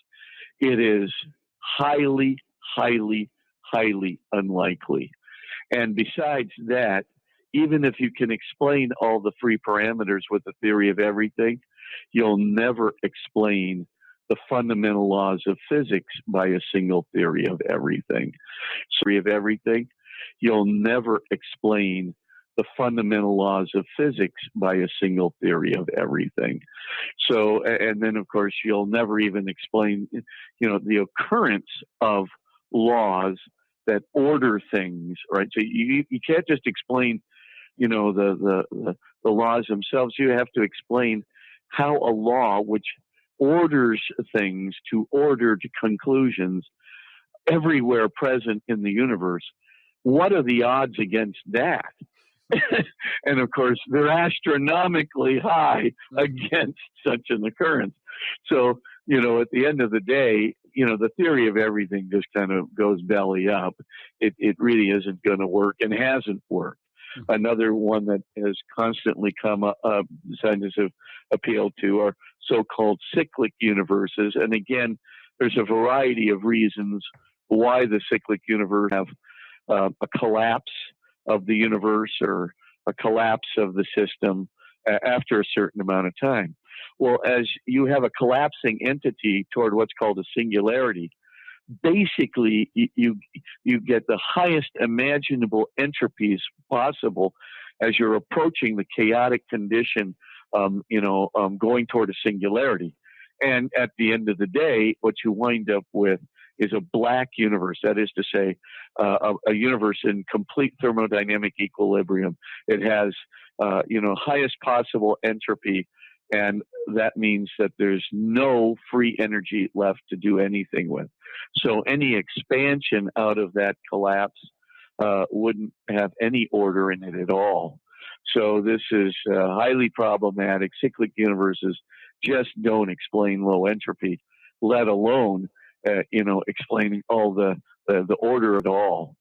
It is highly, highly, highly unlikely. And besides that, even if you can explain all the free parameters with the theory of everything, you'll never explain the fundamental laws of physics by a single theory of everything. Theory of everything, you'll never explain the fundamental laws of physics by a single theory of everything. So, and then of course, you'll never even explain, the occurrence of laws that order things, right? So you can't just explain, the laws themselves. You have to explain how a law which orders things to ordered conclusions everywhere present in the universe, what are the odds against that? And of course, they're astronomically high against such an occurrence. So, at the end of the day, the theory of everything just kind of goes belly up. It really isn't going to work and hasn't worked. Mm-hmm. Another one that has constantly come up, scientists have appealed to, are so-called cyclic universes. And again, there's a variety of reasons why the cyclic universe have a collapse of the universe or a collapse of the system after a certain amount of time. Well, as you have a collapsing entity toward what's called a singularity, basically you get the highest imaginable entropies possible as you're approaching the chaotic condition, going toward a singularity. And at the end of the day, what you wind up with is a black universe. That is to say, a universe in complete thermodynamic equilibrium. It has, highest possible entropy, and that means that there's no free energy left to do anything with. So any expansion out of that collapse wouldn't have any order in it at all. So this is highly problematic. Cyclic universes just don't explain low entropy, let alone explaining all the order at all.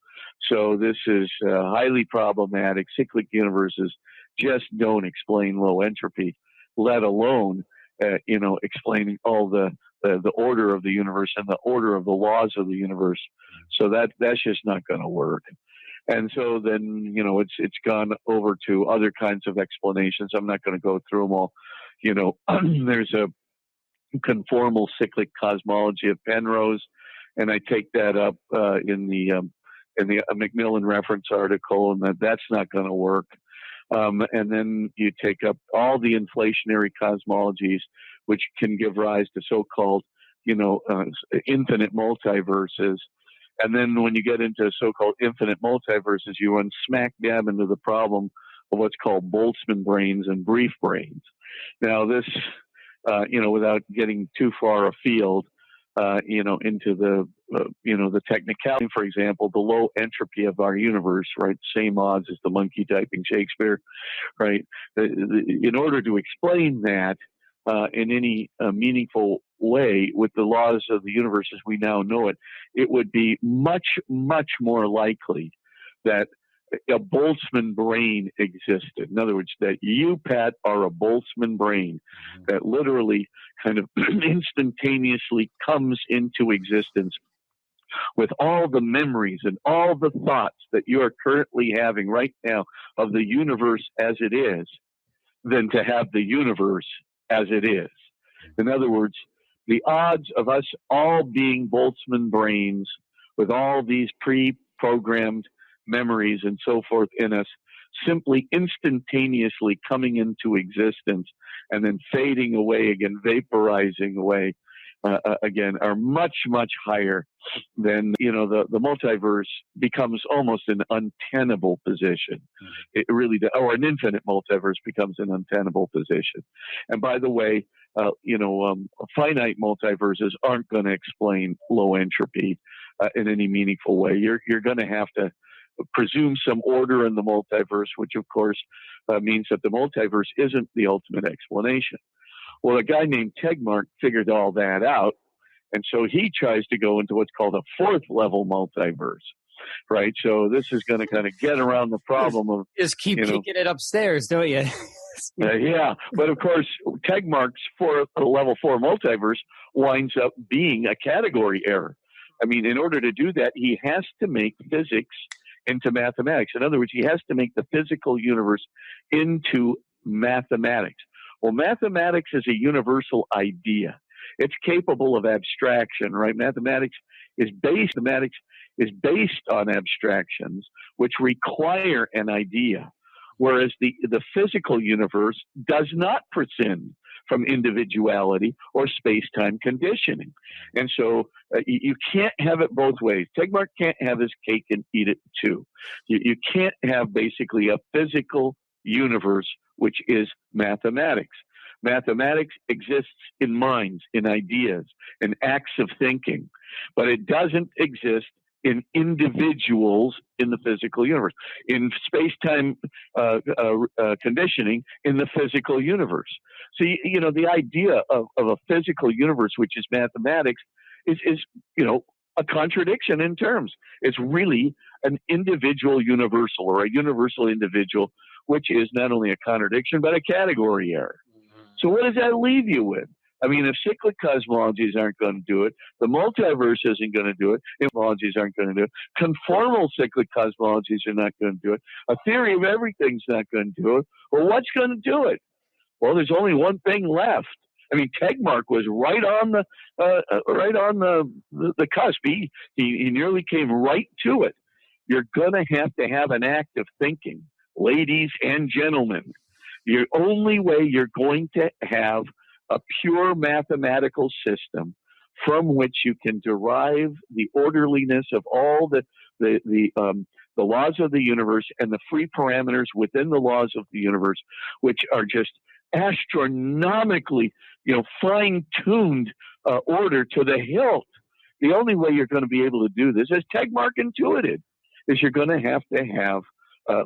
So this is highly problematic. Cyclic universes just don't explain low entropy, let alone explaining all the order of the universe and the order of the laws of the universe. So that's just not going to work. And so then it's gone over to other kinds of explanations. I'm not going to go through them all. There's a conformal cyclic cosmology of Penrose, and I take that up in the Macmillan reference article, and that's not going to work. And then you take up all the inflationary cosmologies, which can give rise to so-called, infinite multiverses. And then when you get into so-called infinite multiverses, you run smack dab into the problem of what's called Boltzmann brains and brief brains. Now this, without getting too far afield, into the technicality, for example, the low entropy of our universe, right? Same odds as the monkey typing Shakespeare, right? In order to explain that in any meaningful way with the laws of the universe as we now know it, it would be much, much more likely that a Boltzmann brain existed. In other words, that you, Pat, are a Boltzmann brain that literally kind of instantaneously comes into existence with all the memories and all the thoughts that you are currently having right now of the universe as it is, than to have the universe as it is. In other words, the odds of us all being Boltzmann brains with all these pre-programmed memories and so forth in us simply instantaneously coming into existence and then fading away again, vaporizing away again, are much, much higher than, the multiverse becomes almost an untenable position. It really does, or an infinite multiverse becomes an untenable position. And by the way, finite multiverses aren't going to explain low entropy in any meaningful way. You're going to have to presume some order in the multiverse, which of course means that the multiverse isn't the ultimate explanation. Well, a guy named Tegmark figured all that out, and so he tries to go into what's called a fourth level multiverse, right? So this is going to kind of get around the problem of just keep kicking it upstairs, don't you? Yeah, but of course, Tegmark's level 4 multiverse winds up being a category error. I mean, in order to do that, he has to make physics into mathematics. In other words, he has to make the physical universe into mathematics. Well, mathematics is a universal idea. It's capable of abstraction, right? Mathematics is based on abstractions, which require an idea, whereas the physical universe does not prescind from individuality or space-time conditioning. And so you can't have it both ways. Tegmark can't have his cake and eat it too. You can't have basically a physical universe which is mathematics. Mathematics exists in minds, in ideas, in acts of thinking, but it doesn't exist in individuals in the physical universe, in space-time conditioning in the physical universe. So, the idea of a physical universe, which is mathematics, is a contradiction in terms. It's really an individual universal, or a universal individual, which is not only a contradiction, but a category error. So what does that leave you with? I mean, if cyclic cosmologies aren't going to do it, the multiverse isn't going to do it, cosmologies aren't going to do it, conformal cyclic cosmologies are not going to do it, a theory of everything's not going to do it, well, what's going to do it? Well, there's only one thing left. I mean, Tegmark was right on the cusp. He nearly came right to it. You're going to have an act of thinking, ladies and gentlemen. The only way you're going to have a pure mathematical system from which you can derive the orderliness of all the laws of the universe and the free parameters within the laws of the universe, which are just astronomically, fine-tuned order to the hilt. The only way you're going to be able to do this, as Tegmark intuited, is you're going to have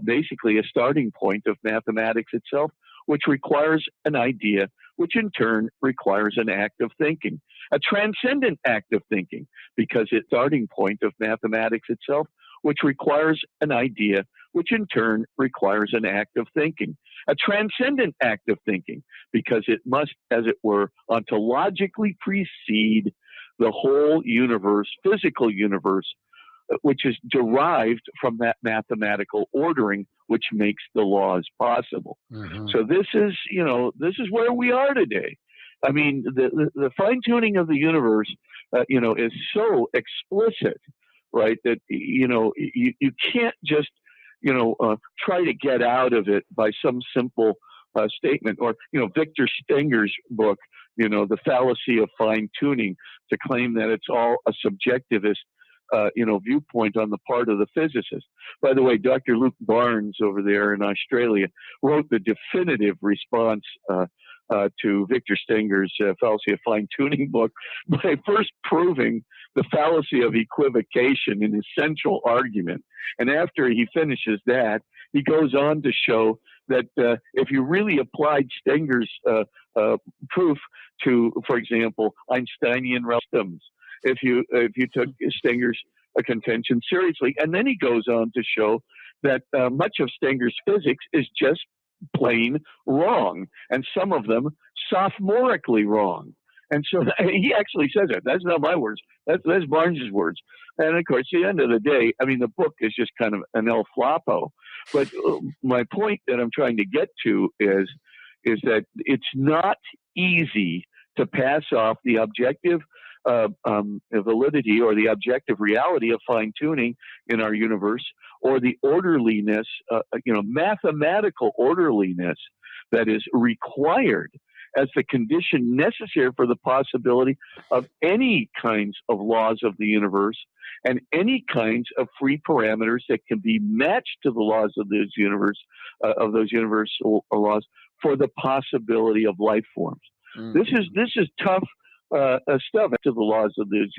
basically a starting point of mathematics itself, which requires an idea, which in turn requires an act of thinking, a transcendent act of thinking, because it's starting point of mathematics itself, which requires an idea, which in turn requires an act of thinking, a transcendent act of thinking, because it must, as it were, ontologically precede the whole universe, physical universe, which is derived from that mathematical ordering, which makes the laws possible. Mm-hmm. So this is where we are today. I mean, the fine tuning of the universe, is so explicit, right? That you can't just try to get out of it by some simple statement, or Victor Stenger's book, The Fallacy of Fine Tuning, to claim that it's all a subjectivist viewpoint on the part of the physicist. By the way, Dr. Luke Barnes over there in Australia wrote the definitive response to Victor Stenger's Fallacy of Fine Tuning book by first proving the fallacy of equivocation in his central argument. And after he finishes that, he goes on to show that if you really applied Stenger's proof to, for example, Einsteinian systems, if you took Stenger's contention seriously, and then he goes on to show that much of Stenger's physics is just plain wrong, and some of them sophomorically wrong. And so he actually says it. That's not my words. That's Barnes's words. And of course, at the end of the day, I mean, the book is just kind of an El Flapo. But my point that I'm trying to get to is that it's not easy to pass off the objective validity or the objective reality of fine tuning in our universe, or the orderliness, mathematical orderliness that is required as the condition necessary for the possibility of any kinds of laws of the universe and any kinds of free parameters that can be matched to the laws of those universal laws for the possibility of life forms. Mm-hmm. This is tough stuff to the laws of those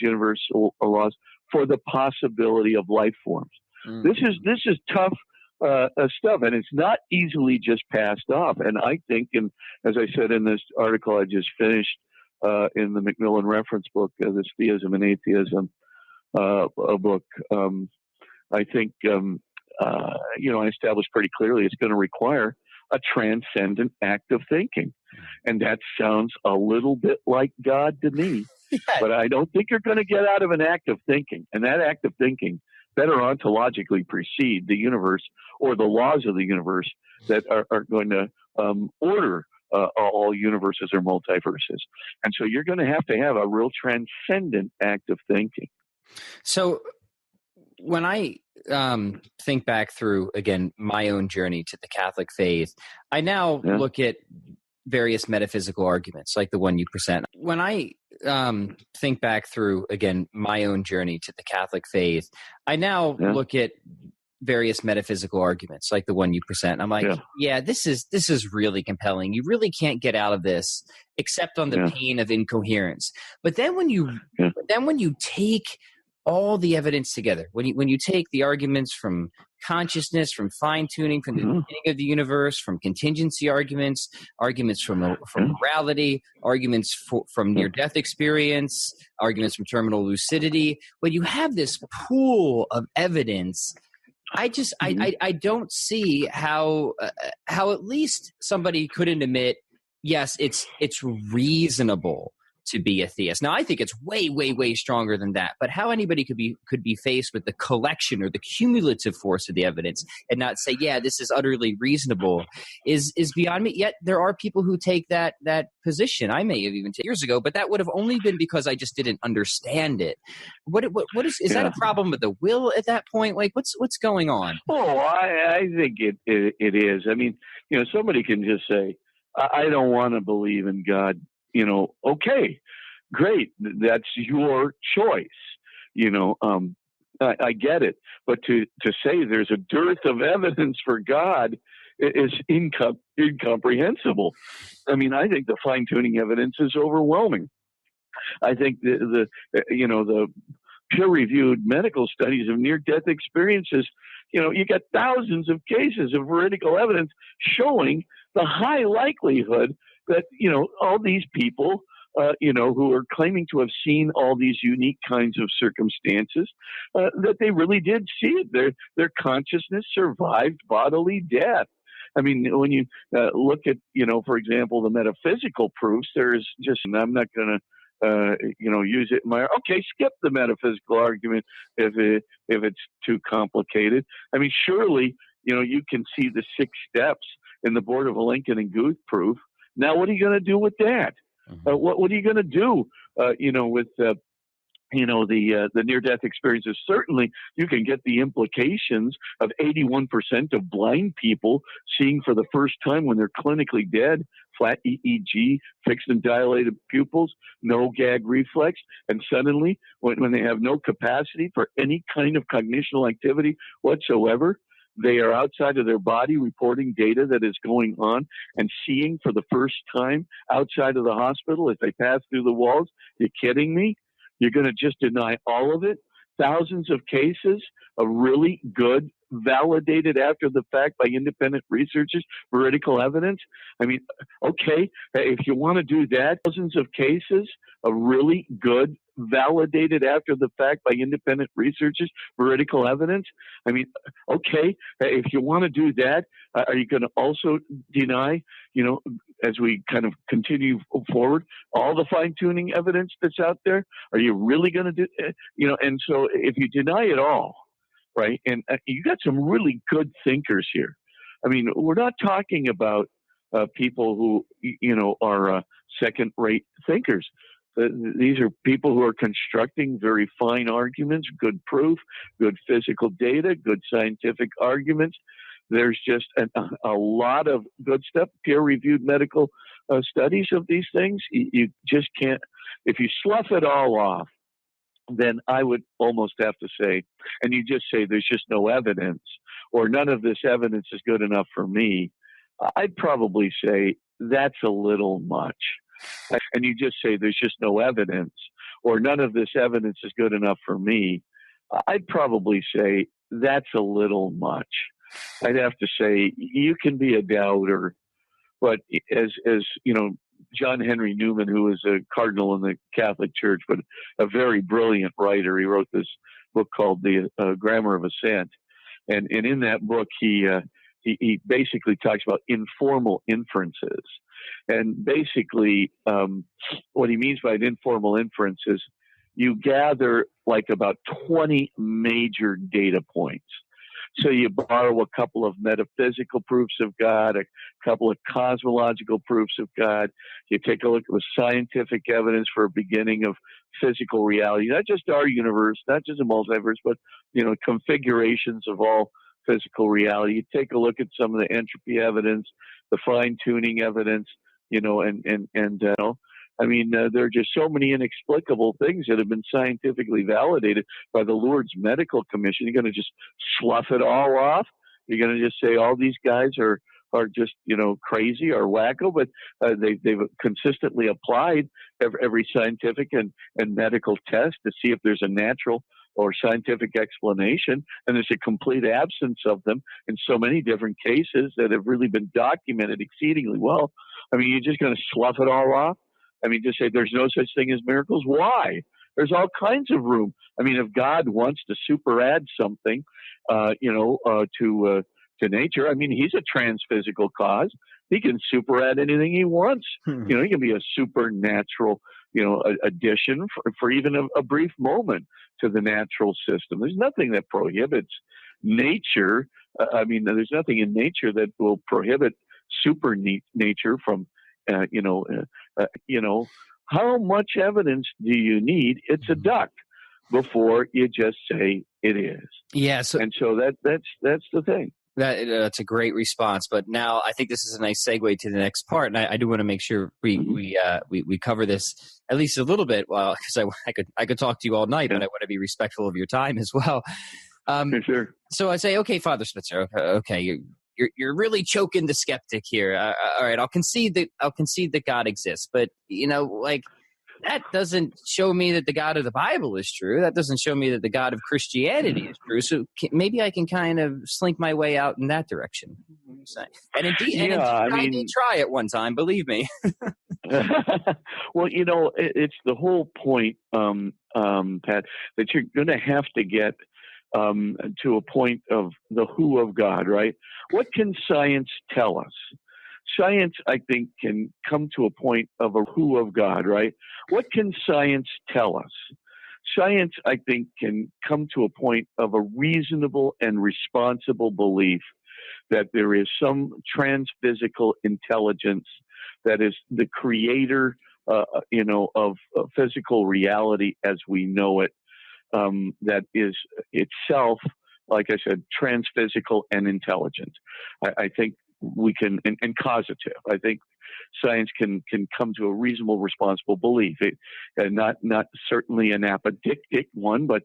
universal laws for the possibility of life forms. Mm-hmm. This is tough stuff, and it's not easily just passed off. And I think, and as I said in this article I just finished in the Macmillan reference book, this Theism and Atheism book, I think I established pretty clearly it's going to require a transcendent act of thinking. And that sounds a little bit like God to me. Yeah. But I don't think you're going to get out of an act of thinking. And that act of thinking better ontologically precede the universe or the laws of the universe that are going to order all universes or multiverses. And so you're going to have a real transcendent act of thinking. So when I think back through, again, my own journey to the Catholic faith, I now look at various metaphysical arguments like the one you present. When I think back through, again, my own journey to the Catholic faith, I now look at various metaphysical arguments like the one you present. I'm like, this is really compelling. You really can't get out of this except on the pain of incoherence. But then when you take all the evidence together, when you take the arguments from consciousness, from fine tuning, from the beginning of the universe, from contingency arguments from morality, arguments from near-death experience, arguments from terminal lucidity, when you have this pool of evidence, I don't see how at least somebody couldn't admit, yes, it's reasonable to be a theist. Now, I think it's way, way, way stronger than that. But how anybody could be faced with the collection or the cumulative force of the evidence and not say, yeah, this is utterly reasonable is beyond me. Yet there are people who take that position. I may have even taken years ago, but that would have only been because I just didn't understand it. What is that a problem with the will at that point? Like, what's going on? Oh, I think it is. I mean, somebody can just say, I don't want to believe in God. Okay, great. That's your choice. I get it. But to say there's a dearth of evidence for God is incomprehensible. I mean, I think the fine-tuning evidence is overwhelming. I think the peer-reviewed medical studies of near-death experiences, you got thousands of cases of veridical evidence showing the high likelihood that, all these people, who are claiming to have seen all these unique kinds of circumstances, that they really did see it. Their consciousness survived bodily death. I mean, when you look at, for example, the metaphysical proofs, there's just, and I'm not going to, use it in skip the metaphysical argument if it's too complicated. I mean, surely, you can see the 6 steps in the Board of Lincoln and Guth proof. Now, what are you going to do with that? What are you going to do, with the near-death experiences? Certainly, you can get the implications of 81% of blind people seeing for the first time when they're clinically dead, flat EEG, fixed and dilated pupils, no gag reflex, and suddenly, when they have no capacity for any kind of cognitional activity whatsoever, they are outside of their body reporting data that is going on and seeing for the first time outside of the hospital as they pass through the walls. You're kidding me? You're going to just deny all of it? Thousands of cases of really good, validated after the fact by independent researchers, veridical evidence? I mean, okay, if you want to do that, thousands of cases of really good, validated after the fact by independent researchers, veridical evidence? I mean, okay, if you want to do that, are you going to also deny, as we kind of continue forward, all the fine-tuning evidence that's out there? Are you really going to do, and so if you deny it all, right, and you got some really good thinkers here. I mean, we're not talking about people who, are second-rate thinkers. These are people who are constructing very fine arguments, good proof, good physical data, good scientific arguments. There's just a lot of good stuff, peer-reviewed medical studies of these things. You just can't, if you slough it all off, then I would almost have to say, and you just say there's just no evidence, or none of this evidence is good enough for me, I'd probably say that's a little much. And you just say there's just no evidence, or none of this evidence is good enough for me, I'd probably say that's a little much. I'd have to say you can be a doubter, but as John Henry Newman, who was a cardinal in the Catholic Church, but a very brilliant writer, he wrote this book called The Grammar of Assent, and in that book he basically talks about informal inferences. And basically, what he means by an informal inference is you gather like about 20 major data points. So you borrow a couple of metaphysical proofs of God, a couple of cosmological proofs of God. You take a look at the scientific evidence for a beginning of physical reality, not just our universe, not just a multiverse, but, configurations of all physical reality. You take a look at some of the entropy evidence, the fine-tuning evidence, there are just so many inexplicable things that have been scientifically validated by the Lourdes Medical Commission. You're going to just slough it all off? You're going to just say all these guys are just, crazy or wacko, but they've consistently applied every scientific and medical test to see if there's a natural or scientific explanation, and there's a complete absence of them in so many different cases that have really been documented exceedingly well. I mean, you're just going to slough it all off? I mean, just say there's no such thing as miracles? Why? There's all kinds of room. I mean, if God wants to super add something, to nature, I mean, he's a transphysical cause. He can super add anything he wants. He can be a supernatural, addition for even a brief moment to the natural system. There's nothing that prohibits nature. There's nothing in nature that will prohibit super nature from, how much evidence do you need? It's a duck before you just say it is. Yeah. And so that's the thing. That's a great response. But now I think this is a nice segue to the next part, and I do want to make sure we cover this at least a little bit. Well, because I could talk to you all night, but I want to be respectful of your time as well. Sure. So I say, okay, Father Spitzer, okay, you're really choking the skeptic here. All right, I'll concede that God exists, but that doesn't show me that the God of the Bible is true. That doesn't show me that the God of Christianity is true. So maybe I can kind of slink my way out in that direction. And indeed, I did try it one time, believe me. Well, it's the whole point, Pat, that you're going to have to get to a point of the who of God, right? What can science tell us? Science, I think, can come to a point of a who of God, right? What can science tell us? Science, I think, can come to a point of a reasonable and responsible belief that there is some transphysical intelligence that is the creator, of physical reality as we know it, that is itself, like I said, transphysical and intelligent. I think we can, and causative. I think science can come to a reasonable, responsible belief. Not certainly an apodictic one, but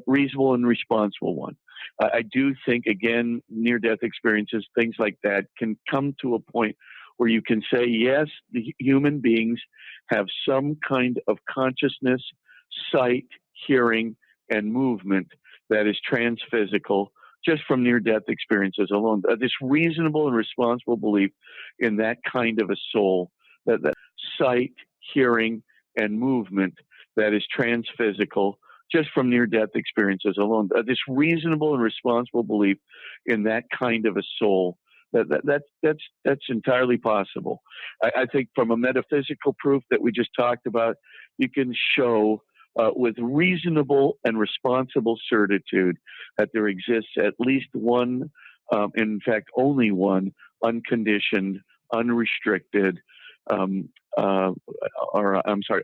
reasonable and responsible one. I do think, again, near-death experiences, things like that, can come to a point where you can say, yes, the human beings have some kind of consciousness, sight, hearing, and movement that is transphysical, just from near-death experiences alone. This reasonable and responsible belief in that kind of a soul, that sight, hearing, and movement that is transphysical, just from near-death experiences alone. This reasonable and responsible belief in that kind of a soul, that's entirely possible. I think from a metaphysical proof that we just talked about, you can show with reasonable and responsible certitude that there exists at least one, in fact, only one, unconditioned, unrestricted,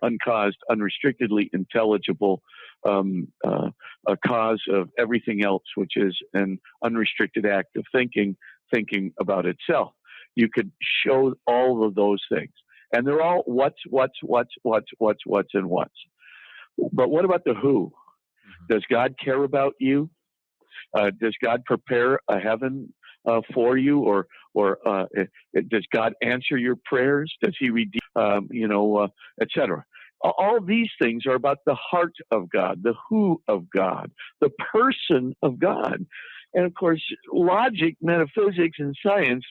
uncaused, unrestrictedly intelligible a cause of everything else, which is an unrestricted act of thinking about itself. You could show all of those things, and they're all what's, and what's. But what about the who? Does God care about you? Does God prepare a heaven for you, or does God answer your prayers? Does He redeem, etc.? All these things are about the heart of God, the who of God, the person of God. And of course, logic, metaphysics, and science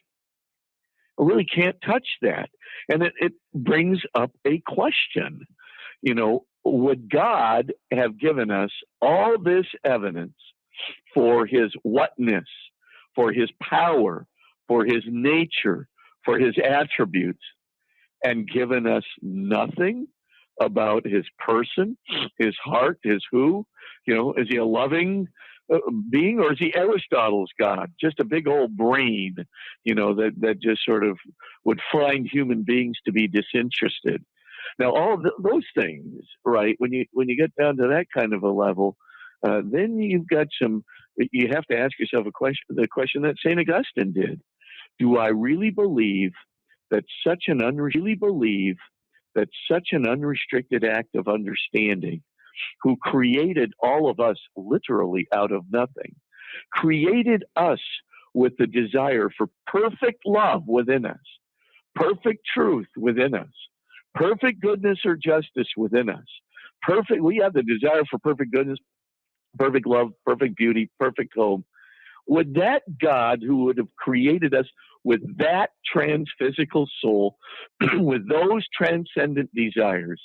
really can't touch that. And it brings up a question. Would God have given us all this evidence for His whatness, for His power, for His nature, for His attributes, and given us nothing about His person, His heart, His who? Is He a loving being, or is He Aristotle's God, just a big old brain, that just sort of would find human beings to be disinterested? Now, all those things, right? When you get down to that kind of a level, then you've got you have to ask yourself the question that St. Augustine did: do I really believe that such an unrestricted act of understanding, who created all of us literally out of nothing, created us with the desire for perfect love within us, perfect truth within us, perfect goodness or justice within us, we have the desire for perfect goodness, perfect love, perfect beauty, perfect home. Would that God, who would have created us with that transphysical soul, with those transcendent desires,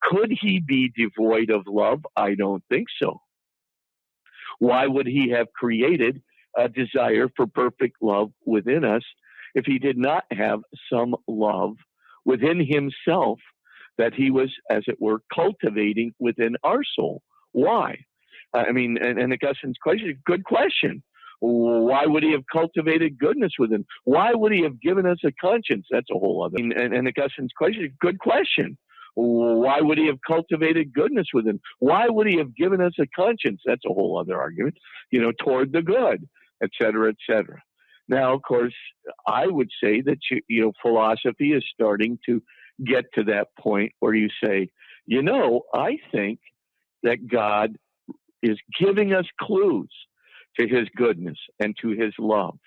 could He be devoid of love? I don't think so. Why would He have created a desire for perfect love within us if He did not have some love within Himself that He was, as it were, cultivating within our soul? Why? And Augustine's question is a good question. Why would He have cultivated goodness within? Why would He have given us a conscience? That's a whole other. And Augustine's question is a good question. Why would He have cultivated goodness within? Why would He have given us a conscience? That's a whole other argument, toward the good. et cetera, et cetera. Now, of course, I would say that philosophy is starting to get to that point where you say, I think that God is giving us clues to his goodness and to his love.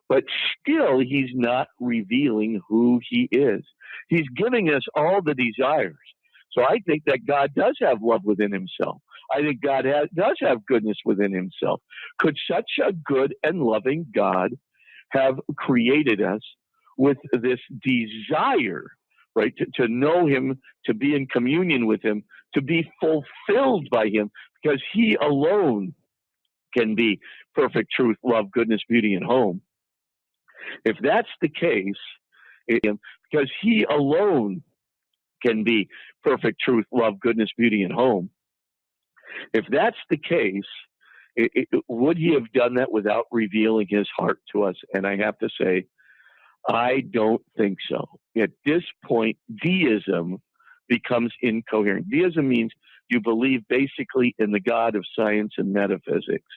But still, he's not revealing who he is. He's giving us all the desires. So I think that God does have love within himself. I think God does have goodness within himself. Could such a good and loving God have created us with this desire, right, to know him, to be in communion with him, to be fulfilled by him, because he alone can be perfect truth, love, goodness, beauty, and home. If that's the case, because he alone can be perfect truth, love, goodness, beauty, and home. If that's the case, would he have done that without revealing his heart to us? And I have to say, I don't think so. At this point, deism becomes incoherent. Deism means you believe basically in the God of science and metaphysics.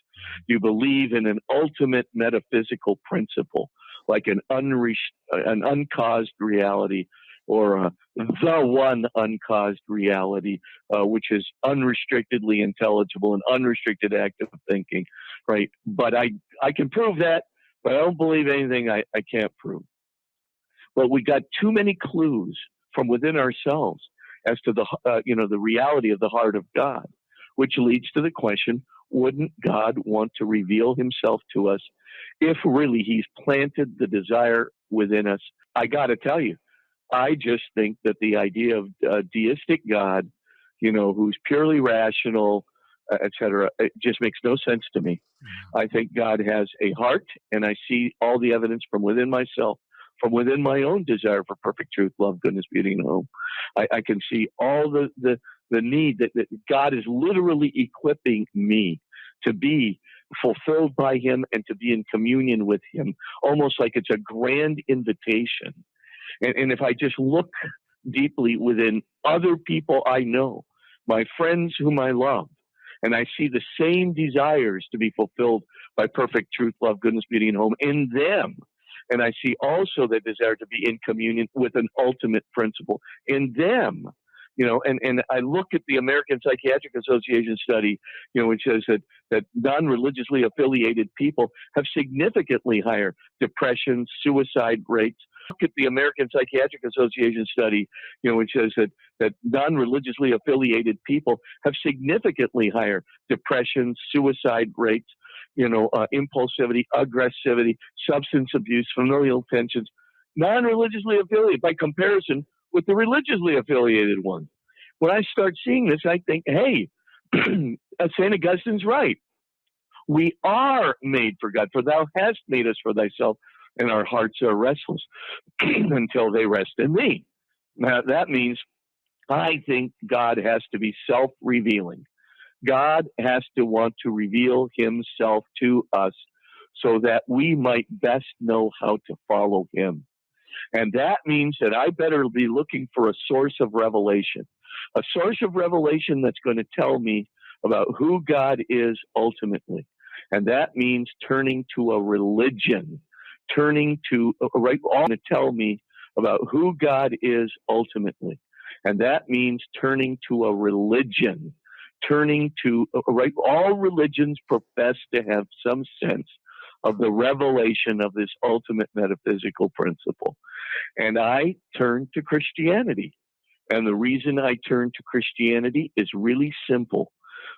You believe in an ultimate metaphysical principle, like an uncaused reality, or the one uncaused reality, which is unrestrictedly intelligible and unrestricted active thinking, right? But I can prove that, but I don't believe anything I can't prove. But we got too many clues from within ourselves as to the reality of the heart of God, which leads to the question, wouldn't God want to reveal himself to us if really he's planted the desire within us? I got to tell you, I just think that the idea of a deistic God, who's purely rational, et cetera, it just makes no sense to me. I think God has a heart, and I see all the evidence from within myself, from within my own desire for perfect truth, love, goodness, beauty, and home. I can see all the need that God is literally equipping me to be fulfilled by him and to be in communion with him, almost like it's a grand invitation. And if I just look deeply within other people I know, my friends whom I love, and I see the same desires to be fulfilled by perfect truth, love, goodness, beauty, and home in them, and I see also the desire to be in communion with an ultimate principle in them, and I look at the American Psychiatric Association study, which says that non-religiously affiliated people have significantly higher depression, suicide rates. Look at the American Psychiatric Association study, which says that non-religiously affiliated people have significantly higher depression, suicide rates, impulsivity, aggressivity, substance abuse, familial tensions, non-religiously affiliated by comparison with the religiously affiliated ones. When I start seeing this, I think, hey, St. Augustine's right. We are made for God, for thou hast made us for thyself, and our hearts are restless until they rest in thee. Now, that means I think God has to be self-revealing. God has to want to reveal himself to us so that we might best know how to follow him. And that means that I better be looking for a source of revelation that's going to tell me about who God is ultimately. And that means turning to a religion, to tell me about who God is ultimately. And that means turning to a religion, all religions profess to have some sense of the revelation of this ultimate metaphysical principle. And I turn to Christianity. And the reason I turn to Christianity is really simple.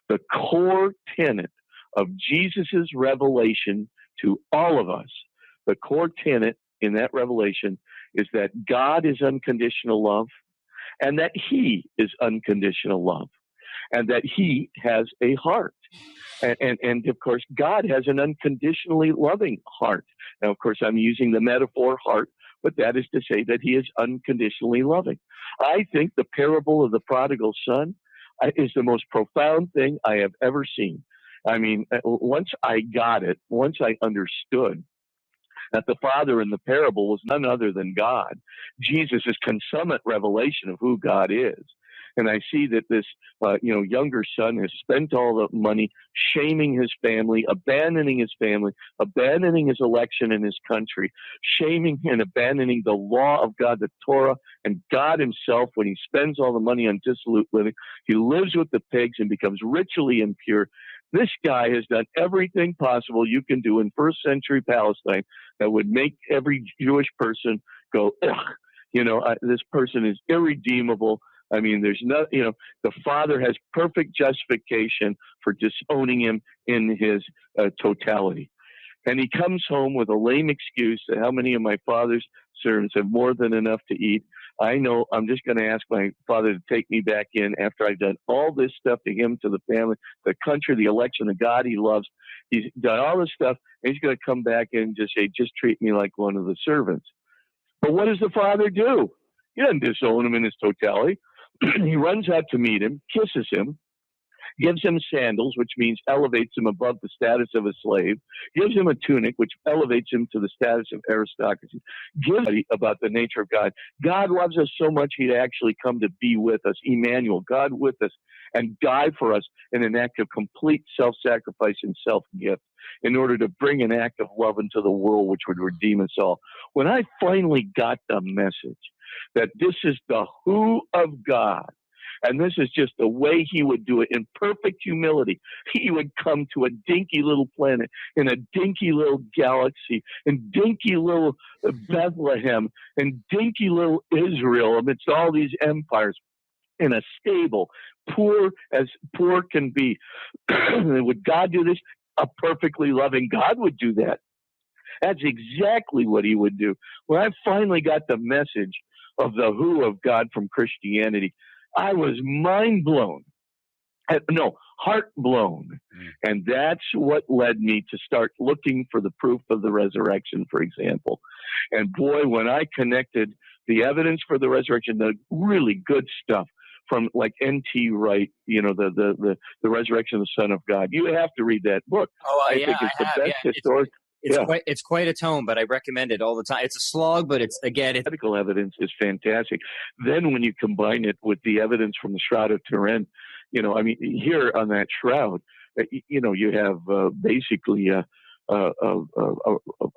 The core tenet of Jesus's revelation to all of us, the core tenet in that revelation is that God is unconditional love, and that he is unconditional love, and that he has a heart. And of course, God has an unconditionally loving heart. Now, of course, I'm using the metaphor heart, but that is to say that he is unconditionally loving. I think the parable of the prodigal son is the most profound thing I have ever seen. I mean, once I got it, once I understood that the father in the parable was none other than God, Jesus' consummate revelation of who God is. and I see that this, younger son has spent all the money shaming his family, abandoning his election in his country, shaming and abandoning the law of God, the Torah, and God himself. When he spends all the money on dissolute living, he lives with the pigs and becomes ritually impure. This guy has done everything possible you can do in first century Palestine that would make every Jewish person go, ugh, this person is irredeemable. I mean, there's no, the father has perfect justification for disowning him in his totality. And he comes home with a lame excuse that how many of my father's servants have more than enough to eat. I know I'm just going to ask my father to take me back in after I've done all this stuff to him, to the family, the country, the election, the God he loves. He's done all this stuff, and he's going to come back in and just say, just treat me like one of the servants. But what does the father do? He doesn't disown him in his totality. He runs out to meet him, kisses him, gives him sandals, which means elevates him above the status of a slave, gives him a tunic, which elevates him to the status of aristocracy, gives him about the nature of God. God loves us so much he'd actually come to be with us, Emmanuel, God with us, and die for us in an act of complete self-sacrifice and self-gift in order to bring an act of love into the world which would redeem us all. When I finally got the message that this is the who of God, and this is just the way he would do it in perfect humility. He would come to a dinky little planet in a dinky little galaxy, in dinky little Bethlehem, in dinky little Israel amidst all these empires, in a stable, poor as poor can be. Would God do this? A perfectly loving God would do that. That's exactly what he would do. When I finally got the message of the who of God from Christianity, I was mind blown. No, heart blown. And that's what led me to start looking for the proof of the resurrection, for example. And boy, when I connected the evidence for the resurrection, the really good stuff from like N.T. Wright, the resurrection of the Son of God. You have to read that book. I think it's the best historic. It's quite a tome, but I recommend it all the time. It's a slog, but it's medical evidence is fantastic. Then when you combine it with the evidence from the Shroud of Turin, here on that shroud, you have basically a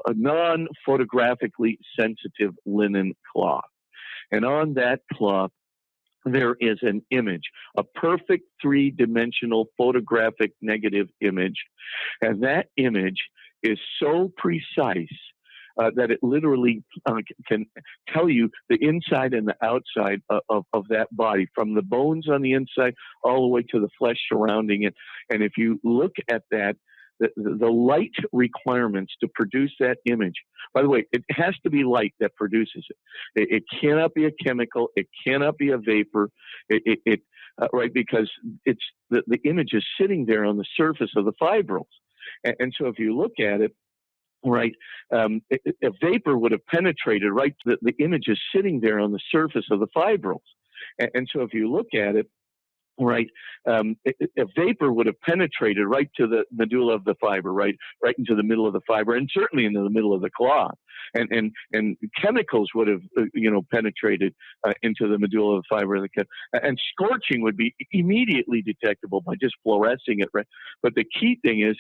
non-photographically sensitive linen cloth, and on that cloth there is an image, a perfect three-dimensional photographic negative image, and that image is so precise that it literally can tell you the inside and the outside of that body, from the bones on the inside all the way to the flesh surrounding it. And if you look at that, the light requirements to produce that image, by the way, it has to be light that produces it. It cannot be a chemical. It cannot be a vapor. Right, because it's the image is sitting there on the surface of the fibrils. And so if you look at it, right, a vapor would have penetrated, right, the image is sitting there on the surface of the fibrils. And so if you look at it, right, a vapor would have penetrated right to the medulla of the fiber, right into the middle of the fiber, and certainly into the middle of the cloth. And chemicals would have, penetrated into the medulla of the fiber. And scorching would be immediately detectable by just fluorescing it, right? But the key thing is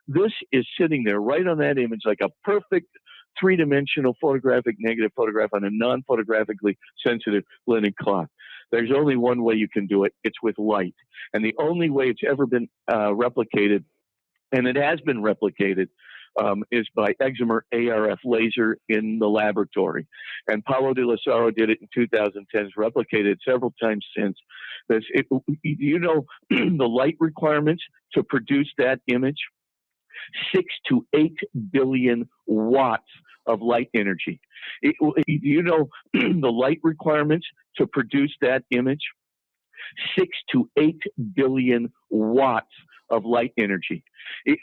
this is sitting there right on that image like a perfect three-dimensional photographic negative photograph on a non-photographically sensitive linen cloth. There's only one way you can do it. It's with light. And the only way it's ever been replicated, and it has been replicated, is by excimer ARF laser in the laboratory. And Paulo de Lazaro did it in 2010, has replicated it several times since. The light requirements to produce that image? 6 to 8 billion watts of light energy. The light requirements to produce that image? 6 to 8 billion watts of light energy. It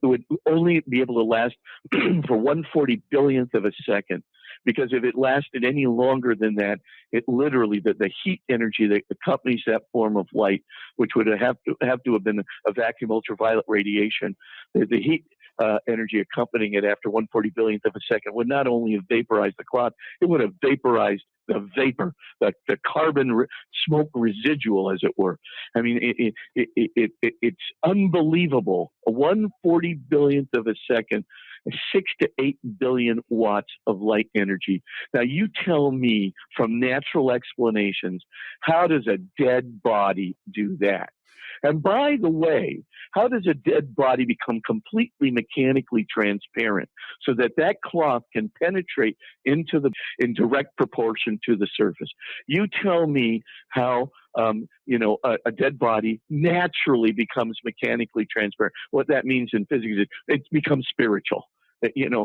would only be able to last for 1/40 billionth of a second, because if it lasted any longer than that, it literally, the heat energy that accompanies that form of light, which would have to have been a vacuum ultraviolet radiation, the heat energy accompanying it after 1/40 billionth of a second would not only have vaporized the cloth, it would have vaporized the vapor, the carbon smoke residual, as it were. I mean, it's unbelievable. A 1/40 billionth of a second, 6 to 8 billion watts of light energy. Now, you tell me from natural explanations, how does a dead body do that? And by the way, how does a dead body become completely mechanically transparent so that that cloth can penetrate in direct proportion to the surface? You tell me how a dead body naturally becomes mechanically transparent. What that means in physics is it becomes spiritual.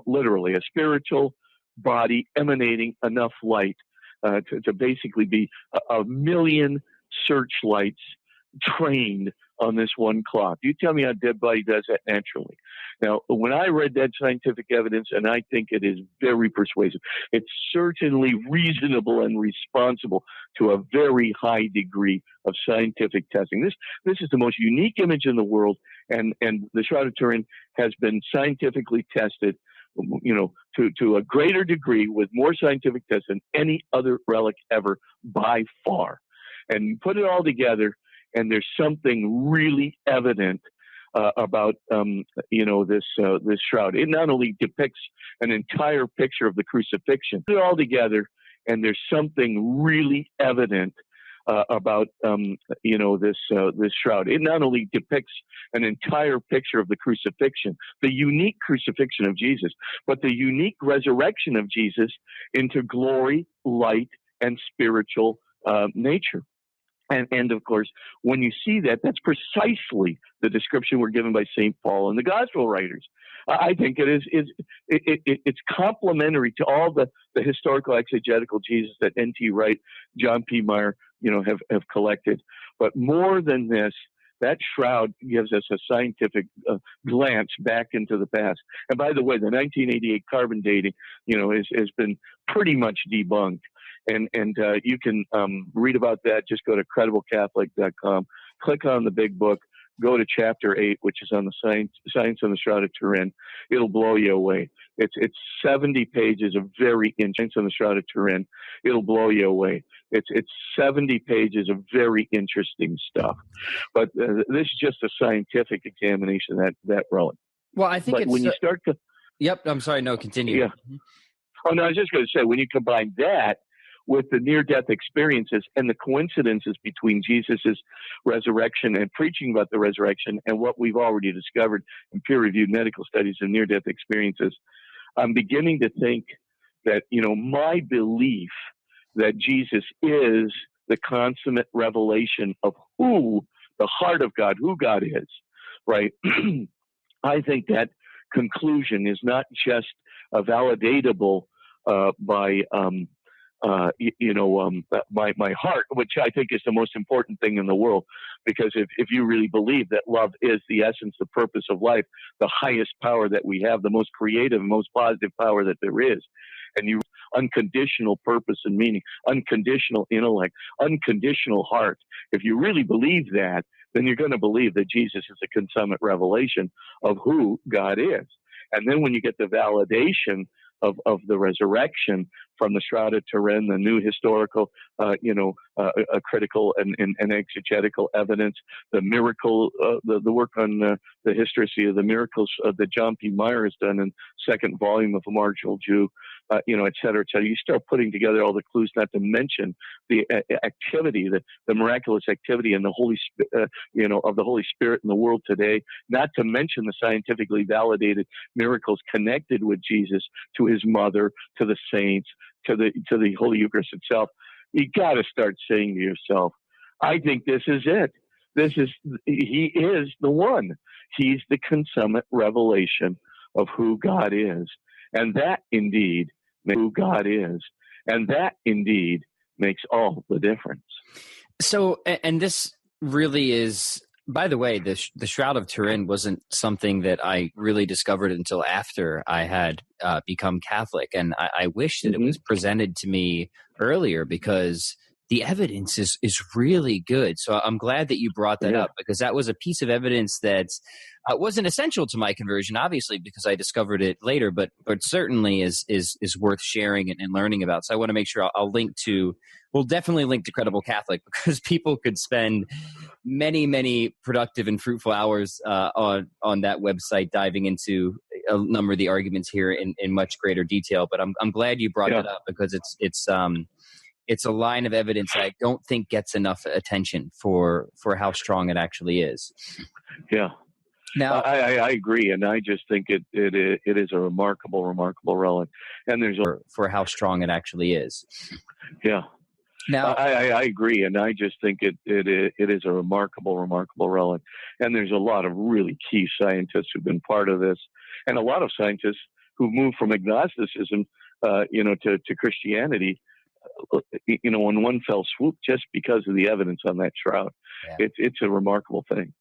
Literally a spiritual body emanating enough light to basically be a million searchlights trained on this one cloth. You tell me how a dead body does that naturally. Now, when I read that scientific evidence, and I think it is very persuasive, it's certainly reasonable and responsible to a very high degree of scientific testing. This is the most unique image in the world, and the Shroud of Turin has been scientifically tested, to a greater degree with more scientific tests than any other relic ever by far. And put it all together, and there's something really evident about this shroud. It not only depicts an entire picture of the crucifixion. Put it all together, and there's something really evident about this shroud. It not only depicts an entire picture of the crucifixion, the unique crucifixion of Jesus, but the unique resurrection of Jesus into glory, light, and spiritual nature. And of course, when you see that, that's precisely the description we're given by St. Paul and the Gospel writers. I think it's complementary to all the historical exegetical Jesus that N.T. Wright, John P. Meyer, have collected. But more than this, that shroud gives us a scientific glance back into the past. And by the way, the 1988 carbon dating, has been pretty much debunked. And you can read about that. Just go to crediblecatholic.com, click on the big book, go to chapter 8, which is on the science on the Shroud of Turin. It'll blow you away. It's 70 pages of very interesting on the Shroud of Turin. It'll blow you away. It's 70 pages of very interesting stuff. But this is just a scientific examination of that relic. Well, I think when you start to. Yep. I'm sorry. No, continue. Yeah. Oh no, I was just going to say, when you combine that with the near-death experiences and the coincidences between Jesus' resurrection and preaching about the resurrection and what we've already discovered in peer-reviewed medical studies of near-death experiences, I'm beginning to think that, my belief that Jesus is the consummate revelation of who the heart of God, who God is, right? I think that conclusion is not just validatable by my heart, which I think is the most important thing in the world. Because if you really believe that love is the essence, the purpose of life, the highest power that we have, the most creative, most positive power that there is, and you unconditional purpose and meaning, unconditional intellect, unconditional heart, if you really believe that, then you're going to believe that Jesus is a consummate revelation of who God is. And then when you get the validation of the resurrection from the Shroud of Turin, the new historical, critical and exegetical evidence, the miracle, the work on the historicity of the miracles that John P. Meyer has done in second volume of A Marginal Jew, et cetera, et cetera. You start putting together all the clues, not to mention the activity, the miraculous activity and the Holy, of the Holy Spirit in the world today, not to mention the scientifically validated miracles connected with Jesus, to his mother, to the saints, to the Holy Eucharist itself. You got to start saying to yourself, I think this is it. He is the one. He's the consummate revelation of who God is. And that indeed who God is. And that indeed makes all the difference. So, and this really is, by the way, the Shroud of Turin wasn't something that I really discovered until after I had become Catholic. And I wish that it was presented to me earlier, because the evidence is really good. So I'm glad that you brought that up, because that was a piece of evidence that wasn't essential to my conversion, obviously, because I discovered it later, but certainly is worth sharing and learning about. So I want to make sure we'll definitely link to Credible Catholic, because people could spend many, many productive and fruitful hours on that website diving into a number of the arguments here in much greater detail. But I'm glad you brought that up, because it's a line of evidence that I don't think gets enough attention for how strong it actually is. Yeah. Now, I agree, and I just think it is a remarkable relic, and there's for how strong it actually is. Yeah. Now, I agree, and I just think it is a remarkable relic, and there's a lot of really key scientists who've been part of this, and a lot of scientists who've moved from agnosticism, to Christianity, in one fell swoop, just because of the evidence on that shroud. Yeah. It's a remarkable thing.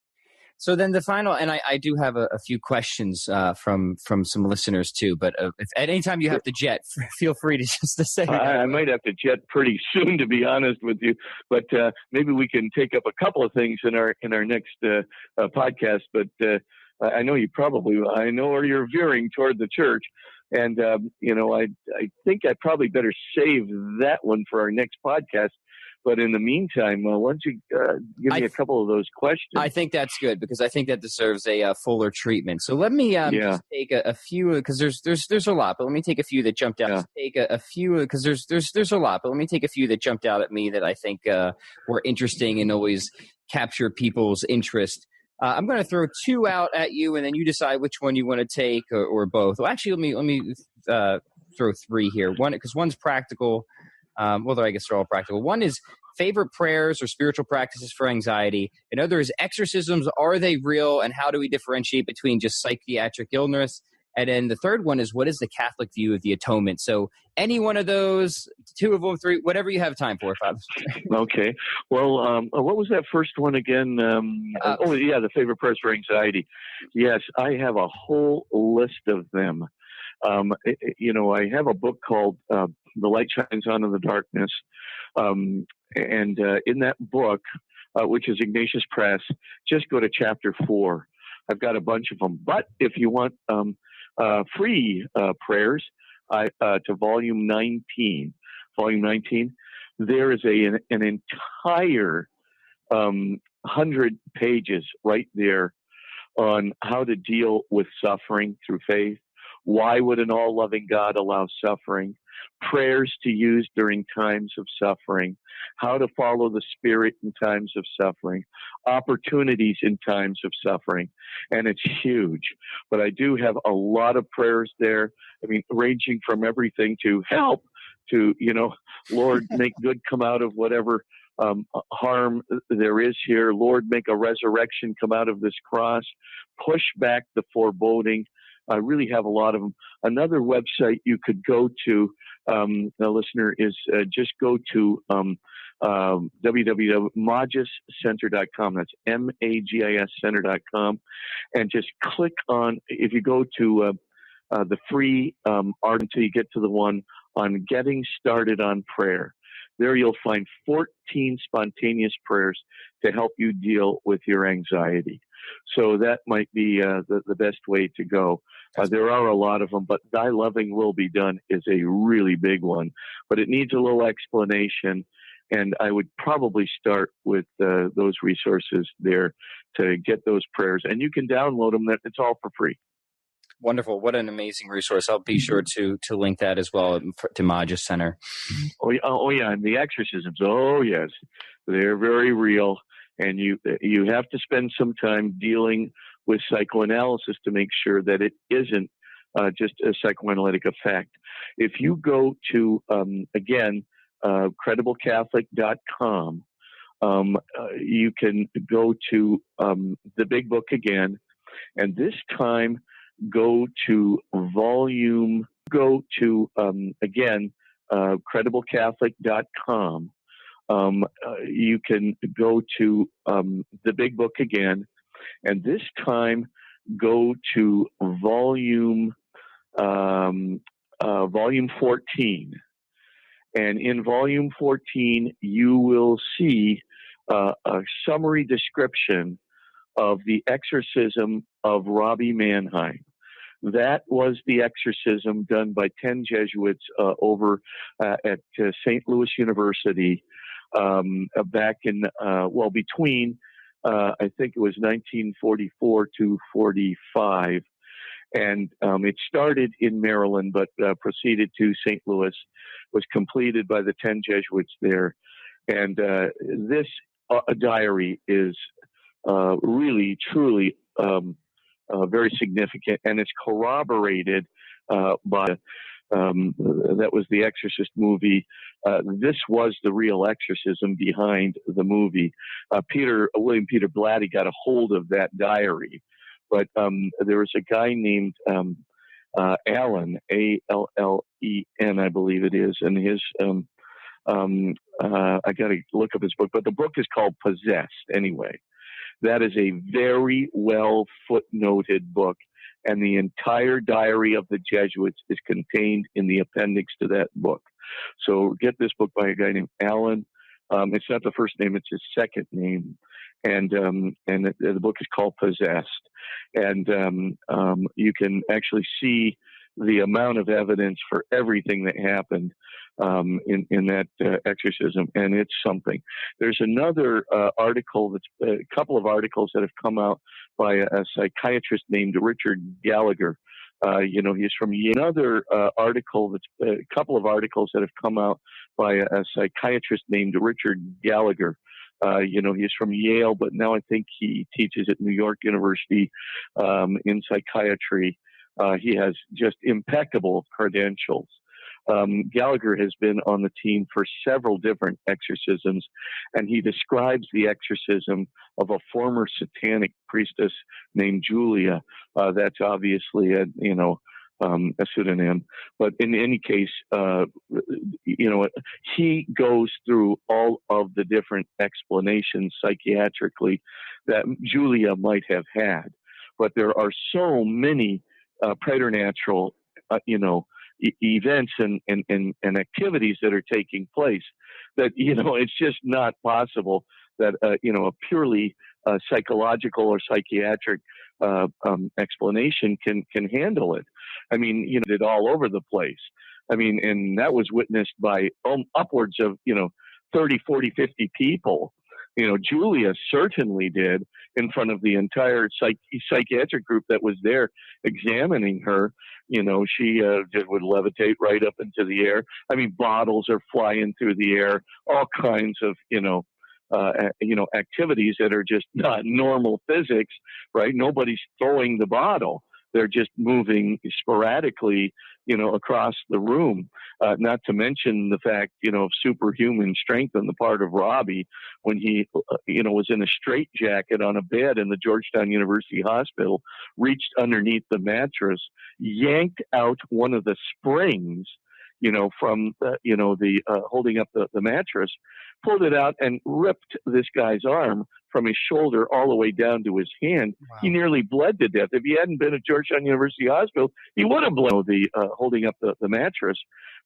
So then the final, and I do have a few questions from some listeners too, but if at any time you have to jet, feel free to just to say. I might have to jet pretty soon, to be honest with you, but maybe we can take up a couple of things in our next podcast. But I know where you're veering toward the church, and I think I probably better save that one for our next podcast. But in the meantime, why don't you give me a couple of those questions? I think that's good, because I think that deserves a fuller treatment. So let me just take a few, because there's a lot, but let me take a few that jumped out. Take a few, because there's a lot, but let me take a few that jumped out at me that I think were interesting and always capture people's interest. I'm going to throw two out at you, and then you decide which one you want to take, or both. Well, actually, let me throw three here. One, because one's practical. Well, I guess they're all practical. One is favorite prayers or spiritual practices for anxiety. Another is exorcisms. Are they real? And how do we differentiate between just psychiatric illness? And then the third one is, what is the Catholic view of the atonement? So any one of those, two of them, three, whatever you have time for, Father. Okay. Well, what was that first one again? The favorite prayers for anxiety. Yes, I have a whole list of them. I have a book called The Light Shines On in the Darkness. And in that book, which is Ignatius Press, just go to chapter 4. I've got a bunch of them. But if you want free prayers, to volume 19, there is an entire 100 pages right there on how to deal with suffering through faith. Why would an all-loving God allow suffering? Prayers to use during times of suffering. How to follow the Spirit in times of suffering. Opportunities in times of suffering. And it's huge. But I do have a lot of prayers there. I mean, ranging from everything to help to, Lord, make good come out of whatever harm there is here. Lord, make a resurrection come out of this cross. Push back the foreboding. I really have a lot of them. Another website you could go to, the listener, is just go to www.magiscenter.com. That's MAGIS Center.com. And just click on, if you go to the free art until you get to the one on Getting Started on Prayer. There you'll find 14 spontaneous prayers to help you deal with your anxiety. So that might be the best way to go. There are a lot of them, but Thy Loving Will Be Done is a really big one. But it needs a little explanation, and I would probably start with those resources there to get those prayers. And you can download them. It's all for free. Wonderful. What an amazing resource. I'll be sure to link that as well to Magis Center. Oh, yeah. And the exorcisms. Oh, yes. They're very real. And you have to spend some time dealing with psychoanalysis to make sure that it isn't just a psychoanalytic effect. If you go to, crediblecatholic.com, you can go to the big book again, and this time crediblecatholic.com. You can go to the big book again, and this time go to volume 14, And in volume 14, you will see a summary description of the exorcism of Robbie Mannheim. That was the exorcism done by 10 Jesuits over at St. Louis University back in, between, I think it was 1944 to 45. And it started in Maryland, but proceeded to St. Louis, was completed by the 10 Jesuits there. And this diary is really, truly very significant, and it's corroborated by that was the Exorcist movie. This was the real exorcism behind the movie. William Peter Blatty got a hold of that diary, but there was a guy named Allen, Allen, I believe it is, and his I got to look up his book, but the book is called Possessed anyway. That is a very well footnoted book, and the entire diary of the Jesuits is contained in the appendix to that book. So get this book by a guy named Allen. It's not the first name; it's his second name, and the book is called Possessed. And you can actually see the amount of evidence for everything that happened in that exorcism, and it's something. There's another article, a couple of articles that have come out by a psychiatrist named Richard Gallagher. He's from Yale. Another article, a couple of articles that have come out by a psychiatrist named Richard Gallagher. He's from Yale, but now I think he teaches at New York University in psychiatry. He has just impeccable credentials. Gallagher has been on the team for several different exorcisms, and he describes the exorcism of a former satanic priestess named Julia. That's obviously a pseudonym, but in any case, he goes through all of the different explanations psychiatrically that Julia might have had, but there are so many preternatural, events and activities that are taking place that, it's just not possible that, a purely psychological or psychiatric explanation can handle it. I mean, it all over the place. I mean, and that was witnessed by upwards of, 30, 40, 50 people. Julia certainly did in front of the entire psychiatric group that was there examining her. She would levitate right up into the air. I mean, bottles are flying through the air, all kinds of, activities that are just not normal physics, right? Nobody's throwing the bottle. They're just moving sporadically, across the room. Not to mention the fact, of superhuman strength on the part of Robbie when he, was in a straitjacket on a bed in the Georgetown University Hospital, reached underneath the mattress, yanked out one of the springs, from the holding up the mattress, pulled it out and ripped this guy's arm from his shoulder all the way down to his hand. Wow. He nearly bled to death. If he hadn't been at Georgetown University Hospital, he would have bled. Holding up the mattress,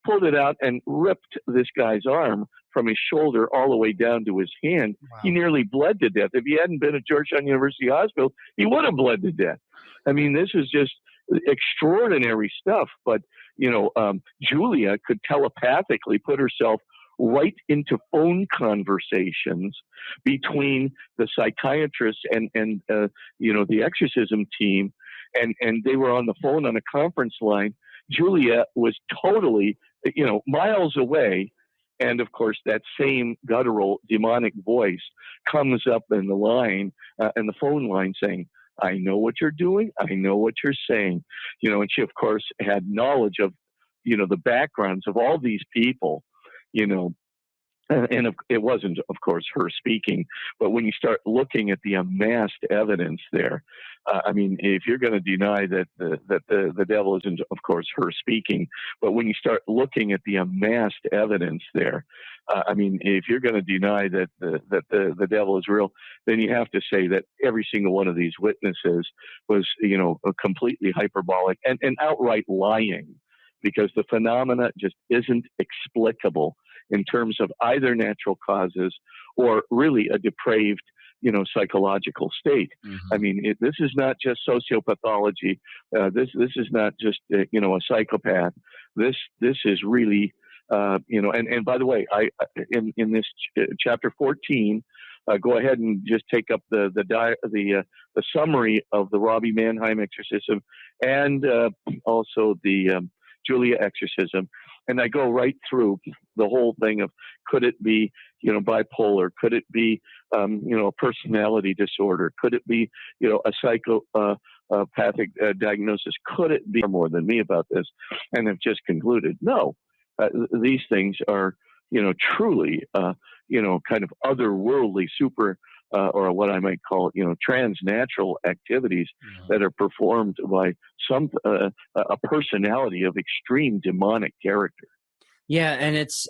pulled it out and ripped this guy's arm from his shoulder all the way down to his hand. Wow. He nearly bled to death. If he hadn't been at Georgetown University Hospital, he would have bled to death. I mean, this is just extraordinary stuff. But, Julia could telepathically put herself right into phone conversations between the psychiatrist and the exorcism team. And they were on the phone on a conference line. Julia was totally, miles away. And of course, that same guttural demonic voice comes up in the line, and the phone line saying, "I know what you're doing. I know what you're saying." And she, of course, had knowledge of, the backgrounds of all these people, and it wasn't, of course, her speaking. But when you start looking at the amassed evidence there, I mean, if you're going to deny that the devil isn't, of course, her speaking, but when you start looking at the amassed evidence there, I mean, if you're going to deny that the devil is real, then you have to say that every single one of these witnesses was, completely hyperbolic and outright lying. because the phenomena just isn't explicable in terms of either natural causes or really a depraved, psychological state. Mm-hmm. I mean, this is not just sociopathology. This is not just a psychopath. This is really and by the way, I in this chapter 14, go ahead and just take up the summary of the Robbie Mannheim exorcism and also the Julia exorcism, and I go right through the whole thing of, could it be bipolar? Could it be a personality disorder? Could it be a psychopathic diagnosis? Could it be more than me about this? And have just concluded, no. These things are, truly, kind of otherworldly, super, or what I might call, transnatural activities that are performed by a personality of extreme demonic character. Yeah, and it's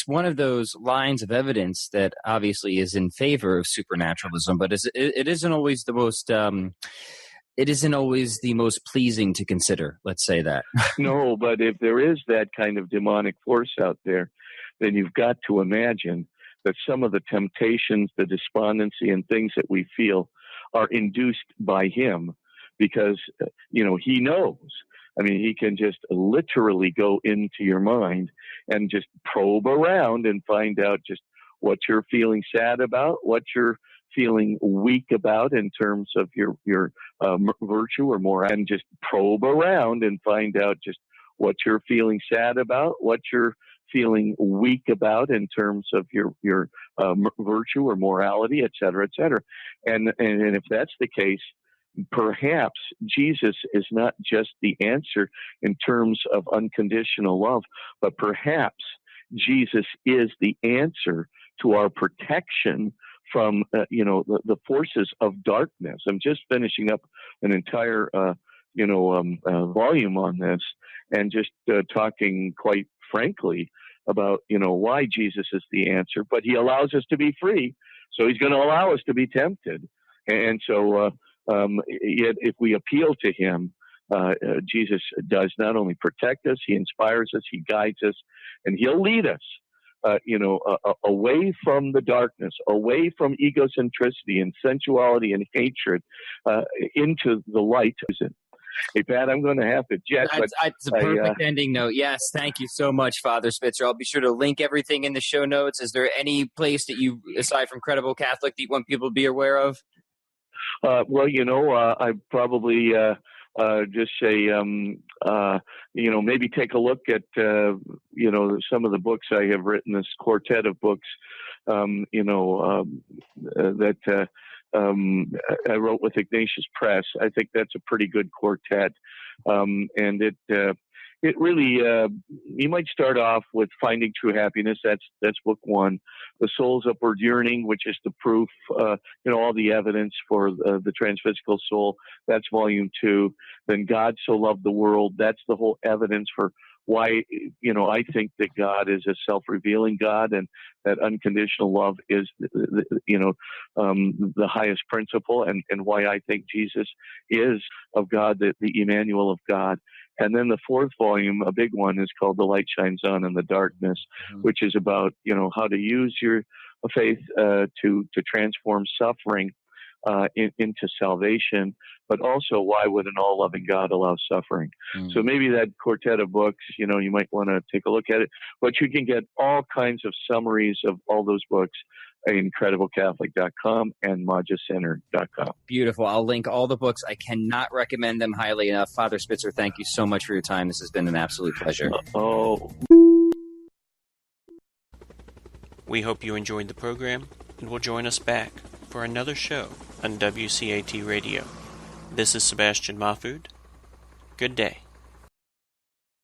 one of those lines of evidence that obviously is in favor of supernaturalism, but it isn't always the most. It isn't always the most pleasing to consider, let's say that. No, but if there is that kind of demonic force out there, then you've got to imagine that some of the temptations, the despondency, and things that we feel are induced by him because, he knows. I mean, he can just literally go into your mind and just probe around and find out just what you're feeling sad about, what you're feeling weak about in terms of your virtue or moral, and just probe around and find out just what you're feeling sad about, what you're feeling weak about in terms of your virtue or morality, et cetera, et cetera. And if that's the case, perhaps Jesus is not just the answer in terms of unconditional love, but perhaps Jesus is the answer to our protection from the forces of darkness. I'm just finishing up an entire volume on this, and just talking quite frankly about why Jesus is the answer. But he allows us to be free, so he's going to allow us to be tempted. And so yet if we appeal to him, Jesus does not only protect us, he inspires us, he guides us, and he'll lead us away from the darkness, away from egocentricity and sensuality and hatred, into the light. Hey, Pat, I'm going to have to jet. It's a perfect ending note. Yes, thank you so much, Father Spitzer. I'll be sure to link everything in the show notes. Is there any place that you, aside from Credible Catholic, that you want people to be aware of? Well, I probably just say, maybe take a look at, some of the books I have written, this quartet of books, that I wrote with Ignatius Press. I think that's a pretty good quartet. And it really, you might start off with Finding True Happiness. That's book one. The Soul's Upward Yearning, which is the proof, all the evidence for the transphysical soul. That's volume two. Then God So Loved the World. That's the whole evidence for why, I think that God is a self-revealing God, and that unconditional love is, the highest principle, and why I think Jesus is of God, the Emmanuel of God. And then the fourth volume, a big one, is called The Light Shines On in the Darkness, which is about, how to use your faith to transform suffering into salvation, but also why would an all-loving God allow suffering? So maybe that quartet of books, you might want to take a look at it, but you can get all kinds of summaries of all those books at IncredibleCatholic.com and MajaCenter.com. Beautiful. I'll link all the books. I cannot recommend them highly enough. Father Spitzer, thank you so much for your time. This has been an absolute pleasure. We hope you enjoyed the program and will join us back for another show on WCAT Radio. This is Sebastian Mahfood. Good day.